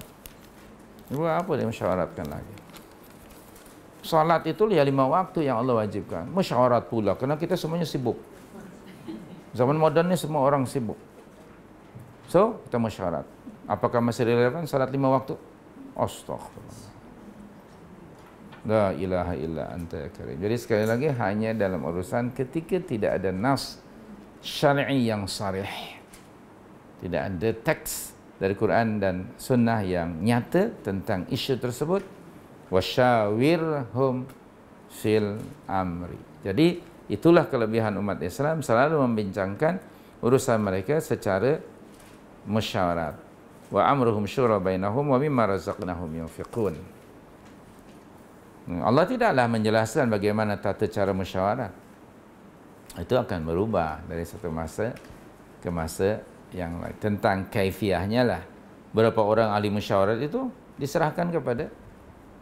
Apa dia musyawaratkan lagi? Salat itu ya 5 waktu yang Allah wajibkan. Musyawarat pula kerana kita semuanya sibuk. Zaman moden ni semua orang sibuk. So, kita musyawarat. Apakah masih relevan salat 5 waktu? Astaghfirullah. La ilaha illa anta ya karim. Jadi sekali lagi hanya dalam urusan ketika tidak ada nas syar'i yang sarih. Tidak ada teks dari Quran dan sunnah yang nyata tentang isu tersebut. Wasyawirhum fil amri. Jadi itulah kelebihan umat Islam, selalu membincangkan urusan mereka secara musyawarat. Wa amruhum syura bainahum wa mimma razaqnahum yunfiqun. Allah tidaklah menjelaskan bagaimana tata cara musyawarat. Itu akan berubah dari satu masa ke masa yang lain. Tentang kaifiahnya lah, berapa orang ahli musyawarat itu diserahkan kepada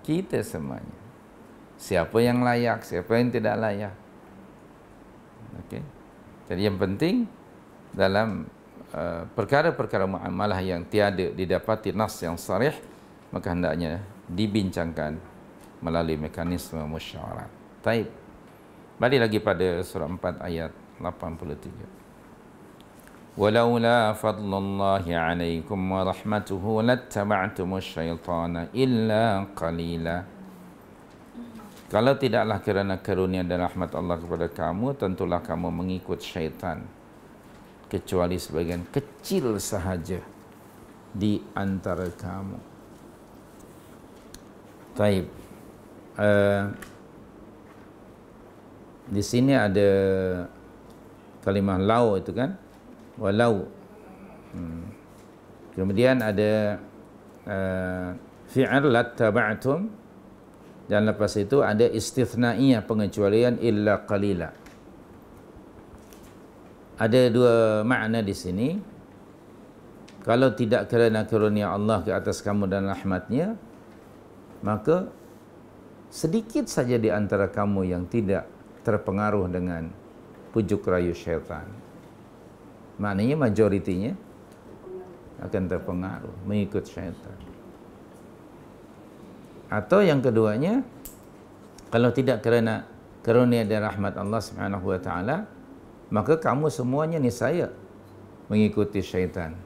kita semuanya. Siapa yang layak, siapa yang tidak layak. Okey. Jadi yang penting dalam perkara-perkara muamalah yang tiada didapati nas yang sarih, maka hendaknya dibincangkan melalui mekanisme musyawarah. Taib. Balik lagi pada surah 4 ayat 83. Walaula fadlullahi 'alaikum wa rahmatuhu lattaba'tumus syaitana illa qalila. Kalau tidaklah kerana karunia dan rahmat Allah kepada kamu, tentulah kamu mengikut syaitan kecuali sebagian kecil sahaja di antara kamu. Taib. Di sini ada kalimah lau itu kan, walau. Kemudian ada fi'il lattaba'tum, dan lepas itu ada istithna'iyah, pengecualian illa qalila. Ada 2 makna di sini. Kalau tidak kerana karunia Allah ke atas kamu dan rahmatnya, maka sedikit saja di antara kamu yang tidak terpengaruh dengan pujuk rayu syaitan. Maknanya majoritinya akan terpengaruh mengikut syaitan. Atau yang keduanya, kalau tidak kerana karunia dan rahmat Allah Subhanahu wa taala, maka kamu semuanya niscaya mengikuti syaitan,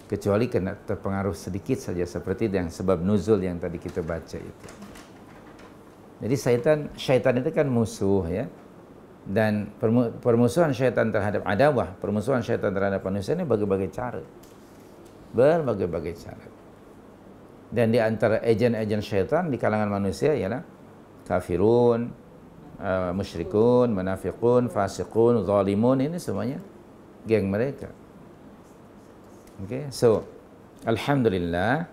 kecuali kena terpengaruh sedikit saja, seperti yang sebab nuzul yang tadi kita baca itu. Jadi syaitan itu kan musuh ya. Dan permusuhan syaitan terhadap adawah, permusuhan syaitan terhadap manusia ini berbagai cara. Berbagai cara. Dan di antara ejen-ejen syaitan di kalangan manusia ialah kafirun, musyrikun, munafiqun, fasiqun, zalimun, ini semuanya geng mereka. Okay? So, alhamdulillah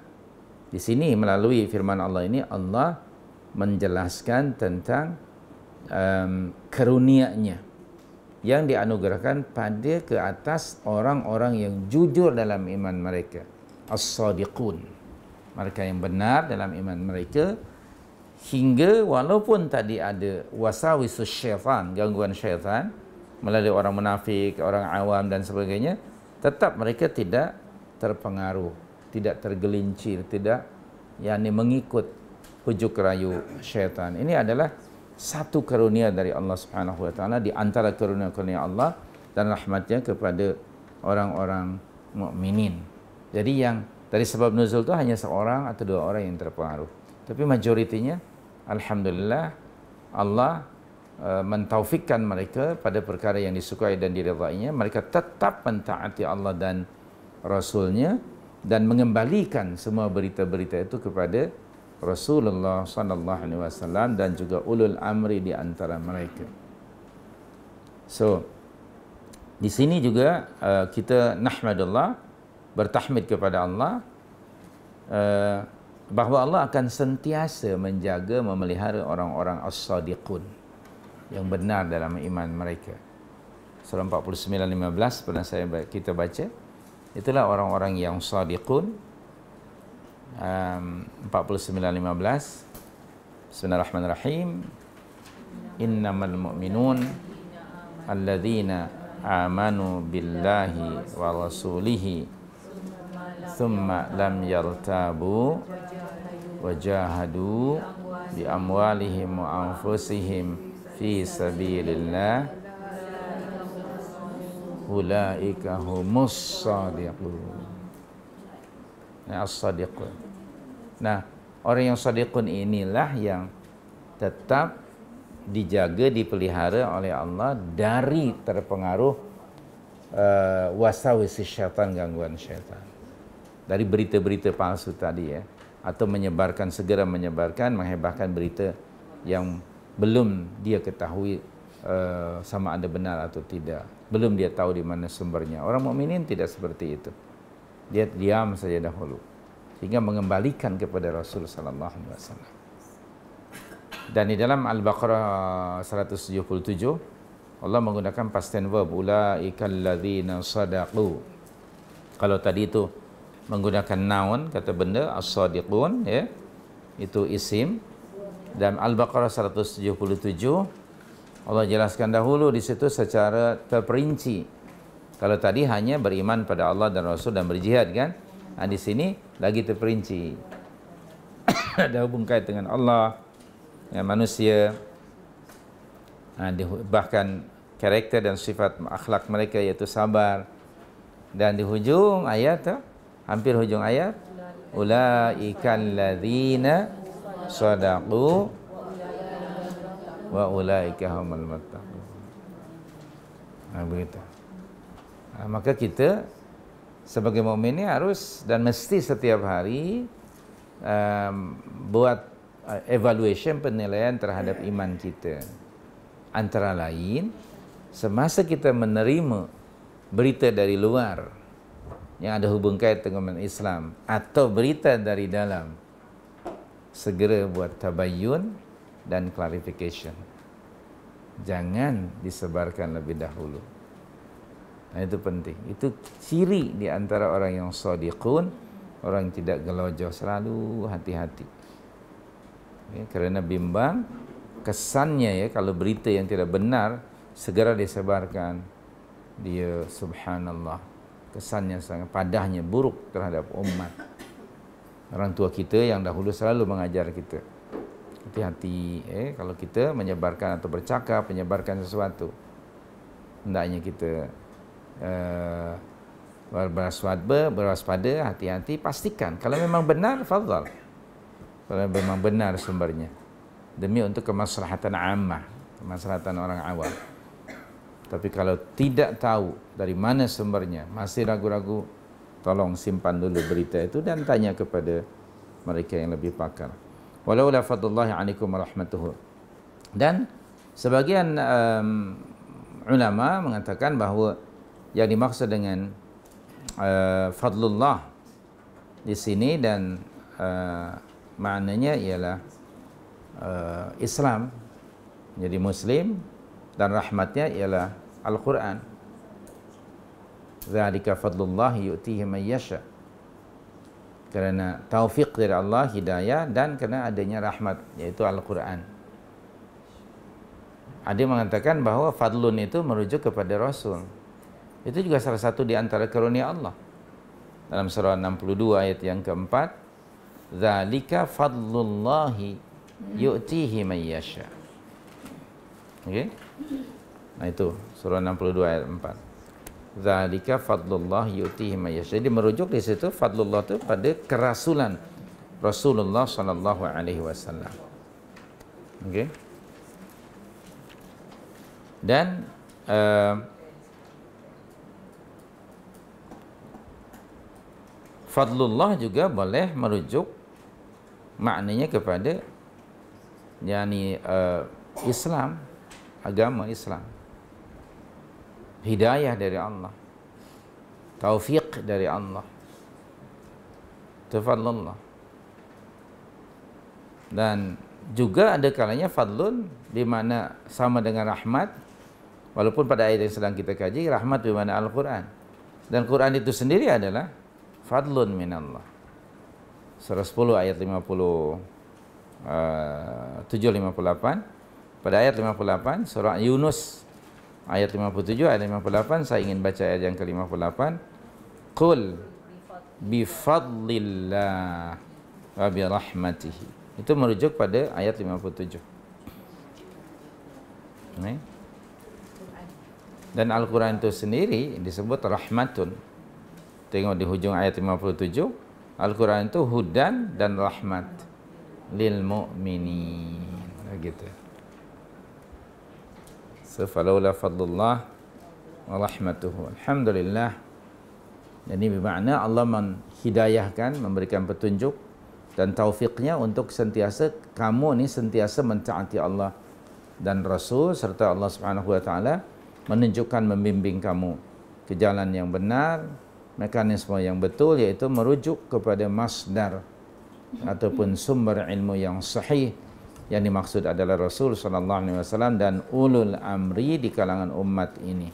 di sini melalui firman Allah ini Allah menjelaskan tentang karunia-Nya yang dianugerahkan pada ke atas orang-orang yang jujur dalam iman mereka, as-sadiqun, mereka yang benar dalam iman mereka, hingga walaupun tadi ada wasawisus syaitan, gangguan syaitan melalui orang munafik, orang awam dan sebagainya, tetap mereka tidak terpengaruh, tidak tergelincir, tidak mengikut hujuk rayu syaitan. Ini adalah satu karunia dari Allah Subhanahu wa taala di antara karunia-karunia Allah dan rahmatnya kepada orang-orang mukminin. Jadi yang dari sebab nuzul itu hanya seorang atau dua orang yang terpengaruh. Tapi majoritinya alhamdulillah Allah mentaufikkan mereka pada perkara yang disukai dan diridainya. Mereka tetap mentaati Allah dan Rasulnya dan mengembalikan semua berita-berita itu kepada Rasulullah sallallahu alaihi wasallam dan juga ulul amri di antara mereka. So di sini juga kita nahmadullah, bertahmid kepada Allah bahawa Allah akan sentiasa menjaga, memelihara orang-orang as-sadiqun yang benar dalam iman mereka. Surah 49:15 pernah kita baca. Itulah orang-orang yang sadiqun. 49:15. Bismillahirrahmanirrahim. Innamal mu'minun alladzina amanu billahi wa rasulihi thumma lam yartabu wa jahadu bi amwalihim wa anfusihim fi sabilillah ulaika humus sadiqun. As-sadiqun. Nah, orang yang sadiqun inilah yang tetap dijaga, dipelihara oleh Allah dari terpengaruh wasawis syaitan, gangguan syaitan. Dari berita-berita palsu tadi ya, atau segera menyebarkan, menghebahkan berita yang belum dia ketahui sama ada benar atau tidak. Belum dia tahu di mana sumbernya. Orang mukminin tidak seperti itu. Dia diam saja dahulu sehingga mengembalikan kepada Rasul sallallahu alaihi wasallam. Dan di dalam Al-Baqarah 177 Allah menggunakan past tense verb, ulaikal ladzina sadaqu. Kalau tadi itu menggunakan noun, kata benda, as-sadiqun ya, itu isim. Dan Al-Baqarah 177 Allah jelaskan dahulu di situ secara terperinci. Kalau tadi hanya beriman pada Allah dan Rasul dan berjihad kan? Nah, di sini lagi terperinci. Ada hubung kait dengan Allah, dengan manusia. Nah, bahkan karakter dan sifat akhlak mereka yaitu sabar. Dan di hujung ayat, hampir hujung ayat, ulaikal ladzina sadaqu wa ulaika humul muttaqun. Nah, begitu. Nah, maka kita sebagai mukmin ini harus dan mesti setiap hari buat evaluation, penilaian terhadap iman kita. Antara lain, semasa kita menerima berita dari luar yang ada hubung kait dengan Islam atau berita dari dalam, segera buat tabayyun dan clarification. Jangan disebarkan lebih dahulu. Nah, itu penting. Itu ciri di antara orang yang shadiqun, orang yang tidak gelojoh, selalu hati-hati. Ya, kerana bimbang kesannya ya, kalau berita yang tidak benar segera disebarkan, dia subhanallah kesannya sangat padahnya buruk terhadap umat. Orang tua kita yang dahulu selalu mengajar kita, hati-hati kalau kita menyebarkan atau bercakap, menyebarkan sesuatu, hendaknya kita berwaspada, hati-hati, pastikan kalau memang benar, fadhal, kalau memang benar sumbernya, demi untuk kemaslahatan ammah, kemaslahatan orang awam. Tapi kalau tidak tahu dari mana sumbernya, masih ragu-ragu, tolong simpan dulu berita itu dan tanya kepada mereka yang lebih pakar. Walaula fadlullahi 'alaikum wa rahmatuhu. Dan sebagian ulama mengatakan bahawa yang dimaksud dengan fadlullah di sini dan maknanya ialah Islam, jadi muslim, dan rahmatnya ialah Al-Quran. Dzalika fadlullah yu'tihi man yasha. Kerana taufik dari Allah, hidayah, dan kerana adanya rahmat, yaitu Al-Quran. Ada yang mengatakan bahawa fadlun itu merujuk kepada Rasul. Itu juga salah satu di antara karunia Allah. Dalam surah 62 ayat yang keempat, dzalika fadlullahi yu'tihi man yasha. Okey? Nah itu surah 62 ayat 4. Dzalika fadlullah yu'tihi man yasha. Jadi merujuk di situ fadlullah itu pada kerasulan Rasulullah sallallahu alaihi wasallam. Okey? Dan fadlullah juga boleh merujuk maknanya kepada Islam, agama Islam. Hidayah dari Allah, taufik dari Allah, fadlullah. Dan juga ada kalanya fadlun di mana sama dengan rahmat, walaupun pada ayat yang sedang kita kaji rahmat di mana Al-Quran, dan Quran itu sendiri adalah fadlun minallah. Surah 10 ayat 57-58. Pada ayat 58 surah Yunus ayat 57 ayat 58, saya ingin baca ayat yang ke-58. Qul bifadlillah wa birahmatihi. Itu merujuk pada ayat 57. Dan Al-Quran itu sendiri disebut rahmatun. Tengok di hujung ayat 57, Al-Quran itu hudan dan rahmat lil mu'minin. Begitu. Falaula fadlullah wa rahmatuhu. Alhamdulillah. Jadi bermakna Allah menghidayahkan, memberikan petunjuk dan taufiknya untuk sentiasa kamu ni sentiasa mentaati Allah dan Rasul, serta Allah Subhanahu wa taala menunjukkan, membimbing kamu ke jalan yang benar, mekanisme yang betul, iaitu merujuk kepada masdar ataupun sumber ilmu yang sahih. Yang dimaksud adalah Rasul sallallahu alaihi wasallam dan ulul amri di kalangan umat ini.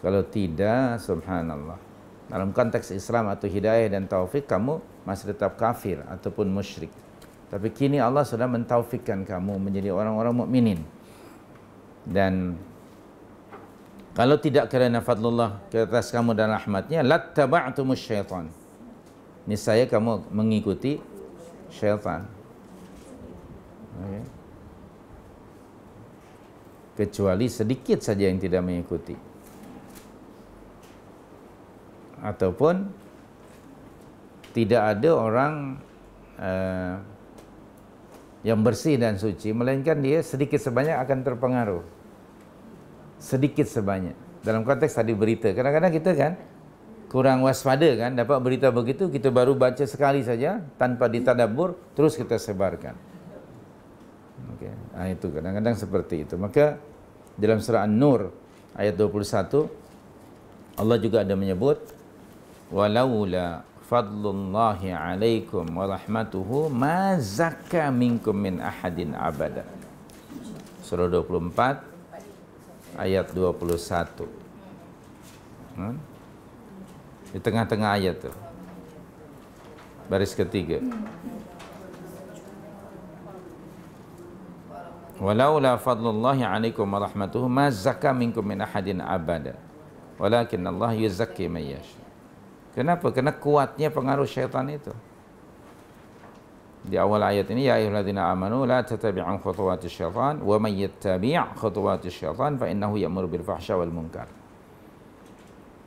Kalau tidak, subhanallah, dalam konteks Islam atau hidayah dan taufik, kamu masih tetap kafir ataupun musyrik. Tapi kini Allah sudah mentaufikkan kamu menjadi orang-orang mukminin. Dan kalau tidak kerana fadlullah ke atas kamu dan rahmatnya, lattaba'tumus syaitan. Niscaya kamu mengikuti syaitan. Okay. Kecuali sedikit saja yang tidak mengikuti, ataupun tidak ada orang yang bersih dan suci, melainkan dia sedikit sebanyak akan terpengaruh. Sedikit sebanyak. Dalam konteks tadi berita, kadang-kadang kita kan kurang waspada kan, dapat berita begitu, kita baru baca sekali saja tanpa ditadabbur, terus kita sebarkan. Okay. Nah, itu kadang-kadang seperti itu. Maka dalam surah An-Nur ayat 21 Allah juga ada menyebut walaula fadlullahi alaikum wa rahmatuhu ma zakka minkum min ahadin abada. Surah 24 ayat 21. Di tengah-tengah ayat tu, baris ketiga. Walaula fadlullahi alaikum wa rahmatuhu ma zakka minkum min ahadin abada walakin Allah yuzakki man yasha. Kenapa? Kerana kuatnya pengaruh syaitan itu. Di awal ayat ini, ya ayyuhalladzina amanu la tattabi'u khutuwatis syaitan wa may yattabi' khutuwatis syaitan fa innahu ya'muru bil fahsya wal munkar.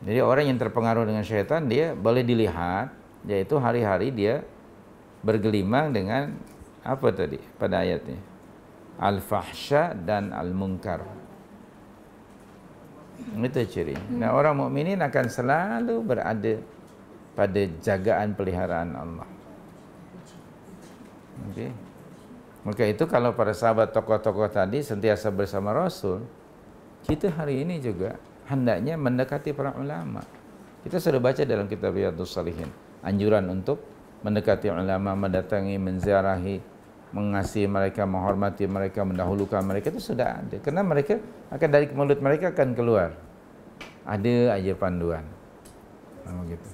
Jadi orang yang terpengaruh dengan syaitan, dia boleh dilihat, yaitu hari-hari dia bergelimang dengan apa tadi pada ayat ini? Al-fahsya dan al-munkar. Itu ciri. Nah, orang mukminin akan selalu berada pada jagaan peliharaan Allah. Okay. Maka itu kalau para sahabat tokoh-tokoh tadi sentiasa bersama Rasul, kita hari ini juga hendaknya mendekati para ulama. Kita sudah baca dalam kitab Riyadhus Shalihin anjuran untuk mendekati ulama, mendatangi, menziarahi mengasihi mereka, menghormati mereka, mendahulukan mereka, itu sudah ada. Karena mereka akan, dari mulut mereka akan keluar ada aja panduan. Gitu.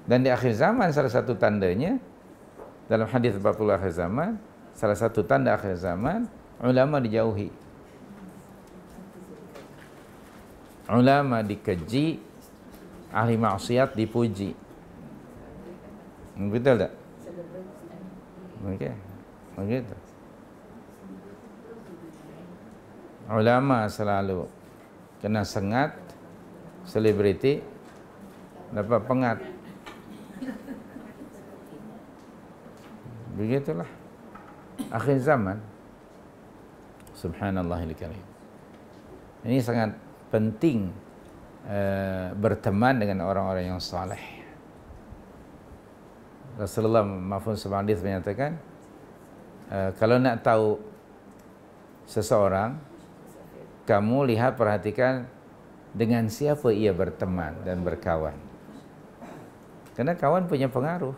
Dan di akhir zaman salah satu tandanya, dalam hadis 40 akhir zaman, salah satu tanda akhir zaman, ulama dijauhi. Ulama dikeji, ahli maksiat dipuji. Betul tak? Okey. Begitu. Ulama selalu kena sengat, selebriti dapat pengat. Begitulah akhir zaman. Subhanallahil karim. Ini sangat penting berteman dengan orang-orang yang saleh. Rasulullah mafhum sebuah hadis menyatakan, kalau nak tahu seseorang, kamu lihat, perhatikan dengan siapa ia berteman dan berkawan. Karena kawan punya pengaruh.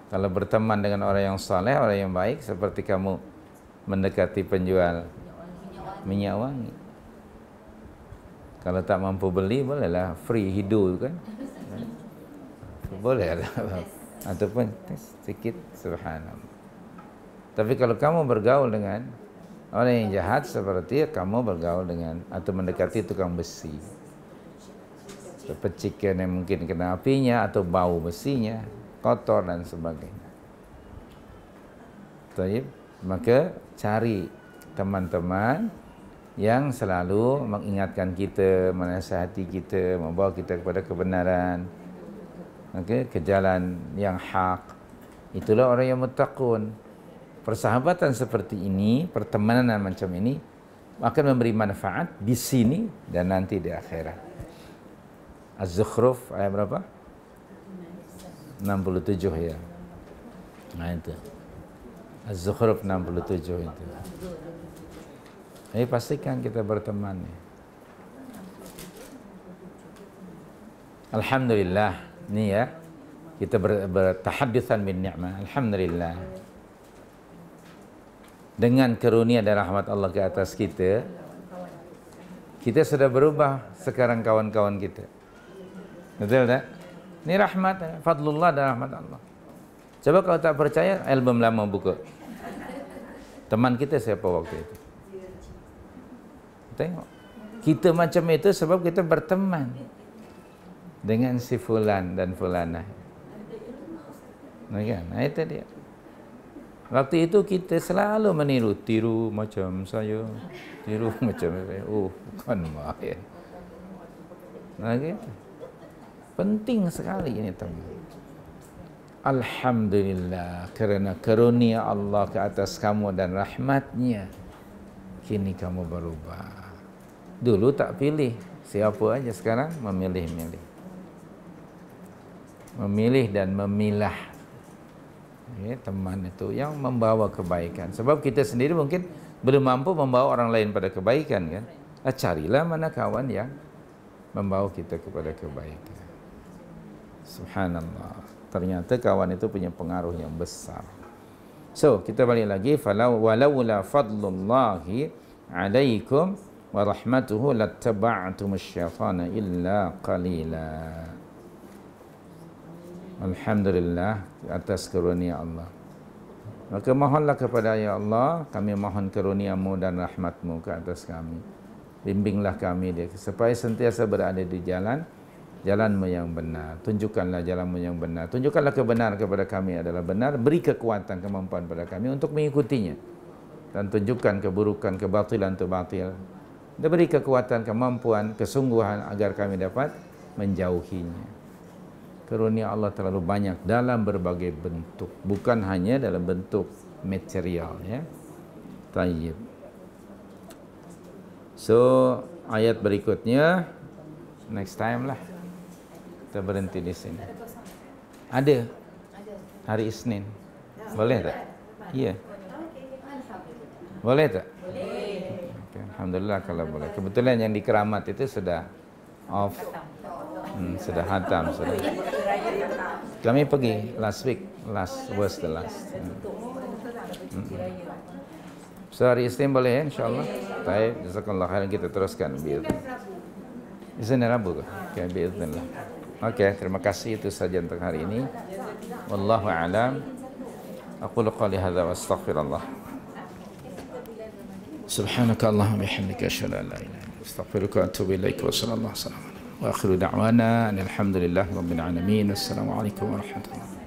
Kalau berteman dengan orang yang saleh, orang yang baik, seperti kamu mendekati penjual minyak wangi. Kalau tak mampu beli, bolehlah free hidu kan. Boleh lah. Ataupun sedikit, subhanallah. Tapi kalau kamu bergaul dengan orang yang jahat, seperti kamu bergaul dengan atau mendekati tukang besi. Percikan yang mungkin kena apinya atau bau besinya, kotor dan sebagainya. Baik, maka cari teman-teman yang selalu mengingatkan kita, menasihati kita, membawa kita kepada kebenaran, ke jalan yang hak. Itulah orang yang muttaqun. Persahabatan seperti ini, pertemanan macam ini akan memberi manfaat di sini dan nanti di akhirat. Az-Zukhruf ayat berapa? 67 ya. Nah itu. Az-Zukhruf 67 itu. Jadi pastikan kita berteman. Alhamdulillah. Ini ya. Kita bertahaddusan bin ni'mah. Alhamdulillah. Dengan karunia dan rahmat Allah ke atas kita, kita sudah berubah sekarang kawan-kawan kita. Betul tak? Ini rahmat, fadlullah dan rahmat Allah. Coba kalau tak percaya, album lama buka. Teman kita siapa waktu itu? Tengok. Kita macam itu sebab kita berteman dengan si fulan dan fulanah. Nah, itu dia. Waktu itu kita selalu meniru, tiru macam saya, tiru macam saya. Oh, bukan main. Nah, gitu. Penting sekali ini, teman. Alhamdulillah, kerana karunia Allah ke atas kamu dan rahmatnya, kini kamu berubah. Dulu tak pilih siapa aja, sekarang memilih-milih. Memilih dan memilah. Ya, teman itu yang membawa kebaikan. Sebab kita sendiri mungkin belum mampu membawa orang lain pada kebaikan kan. Carilah mana kawan yang membawa kita kepada kebaikan. Subhanallah. Ternyata kawan itu punya pengaruh yang besar. So, kita balik lagi, walaula fadlullahi alaikum wa rahmatuhu lattaba'tumus syaitana illa qalila. Alhamdulillah atas karunia Allah. Maka mohonlah kepada ya Allah, kami mohon karuniamu dan rahmatmu ke atas kami. Bimbinglah kami dia supaya sentiasa berada di jalanmu yang benar. Tunjukkanlah jalanmu yang benar. Tunjukkanlah kebenaran kepada kami adalah benar. Beri kekuatan, kemampuan pada kami untuk mengikutinya. Dan tunjukkan keburukan, kebatilan itu batil. Dan beri kekuatan, kemampuan, kesungguhan agar kami dapat menjauhinya. Karunia Allah terlalu banyak dalam berbagai bentuk. Bukan hanya dalam bentuk material. Ya. Tayyib. So, ayat berikutnya. Next time lah. Kita berhenti di sini. Ada. Hari Isnin. Boleh tak? Iya. Boleh tak? Boleh. Okay. Alhamdulillah kalau boleh. Kebetulan yang di Keramat itu sudah off. Sudah hatam. Sudah. Kami pergi last week, was the last. So hari Isnin boleh ya, insyaAllah. Baik, jazakallah khairan, kita teruskan. Isnin Rabu ke? Okay, biiznillah. Oke, terima kasih, itu saja untuk hari ini. Wallahu a'lam. Aqulu qali hadza wa astaghfirullah. Subhanaka Allahumma bihamdika asyhadu an la ilaha illa anta astaghfiruka wa atubu ilaik wa sallallahu alaihi wa sallam. Wa akhiru da'wana alhamdulillahi rabbil alamin. Assalamu alaikum warahmatullahi wabarakatuh.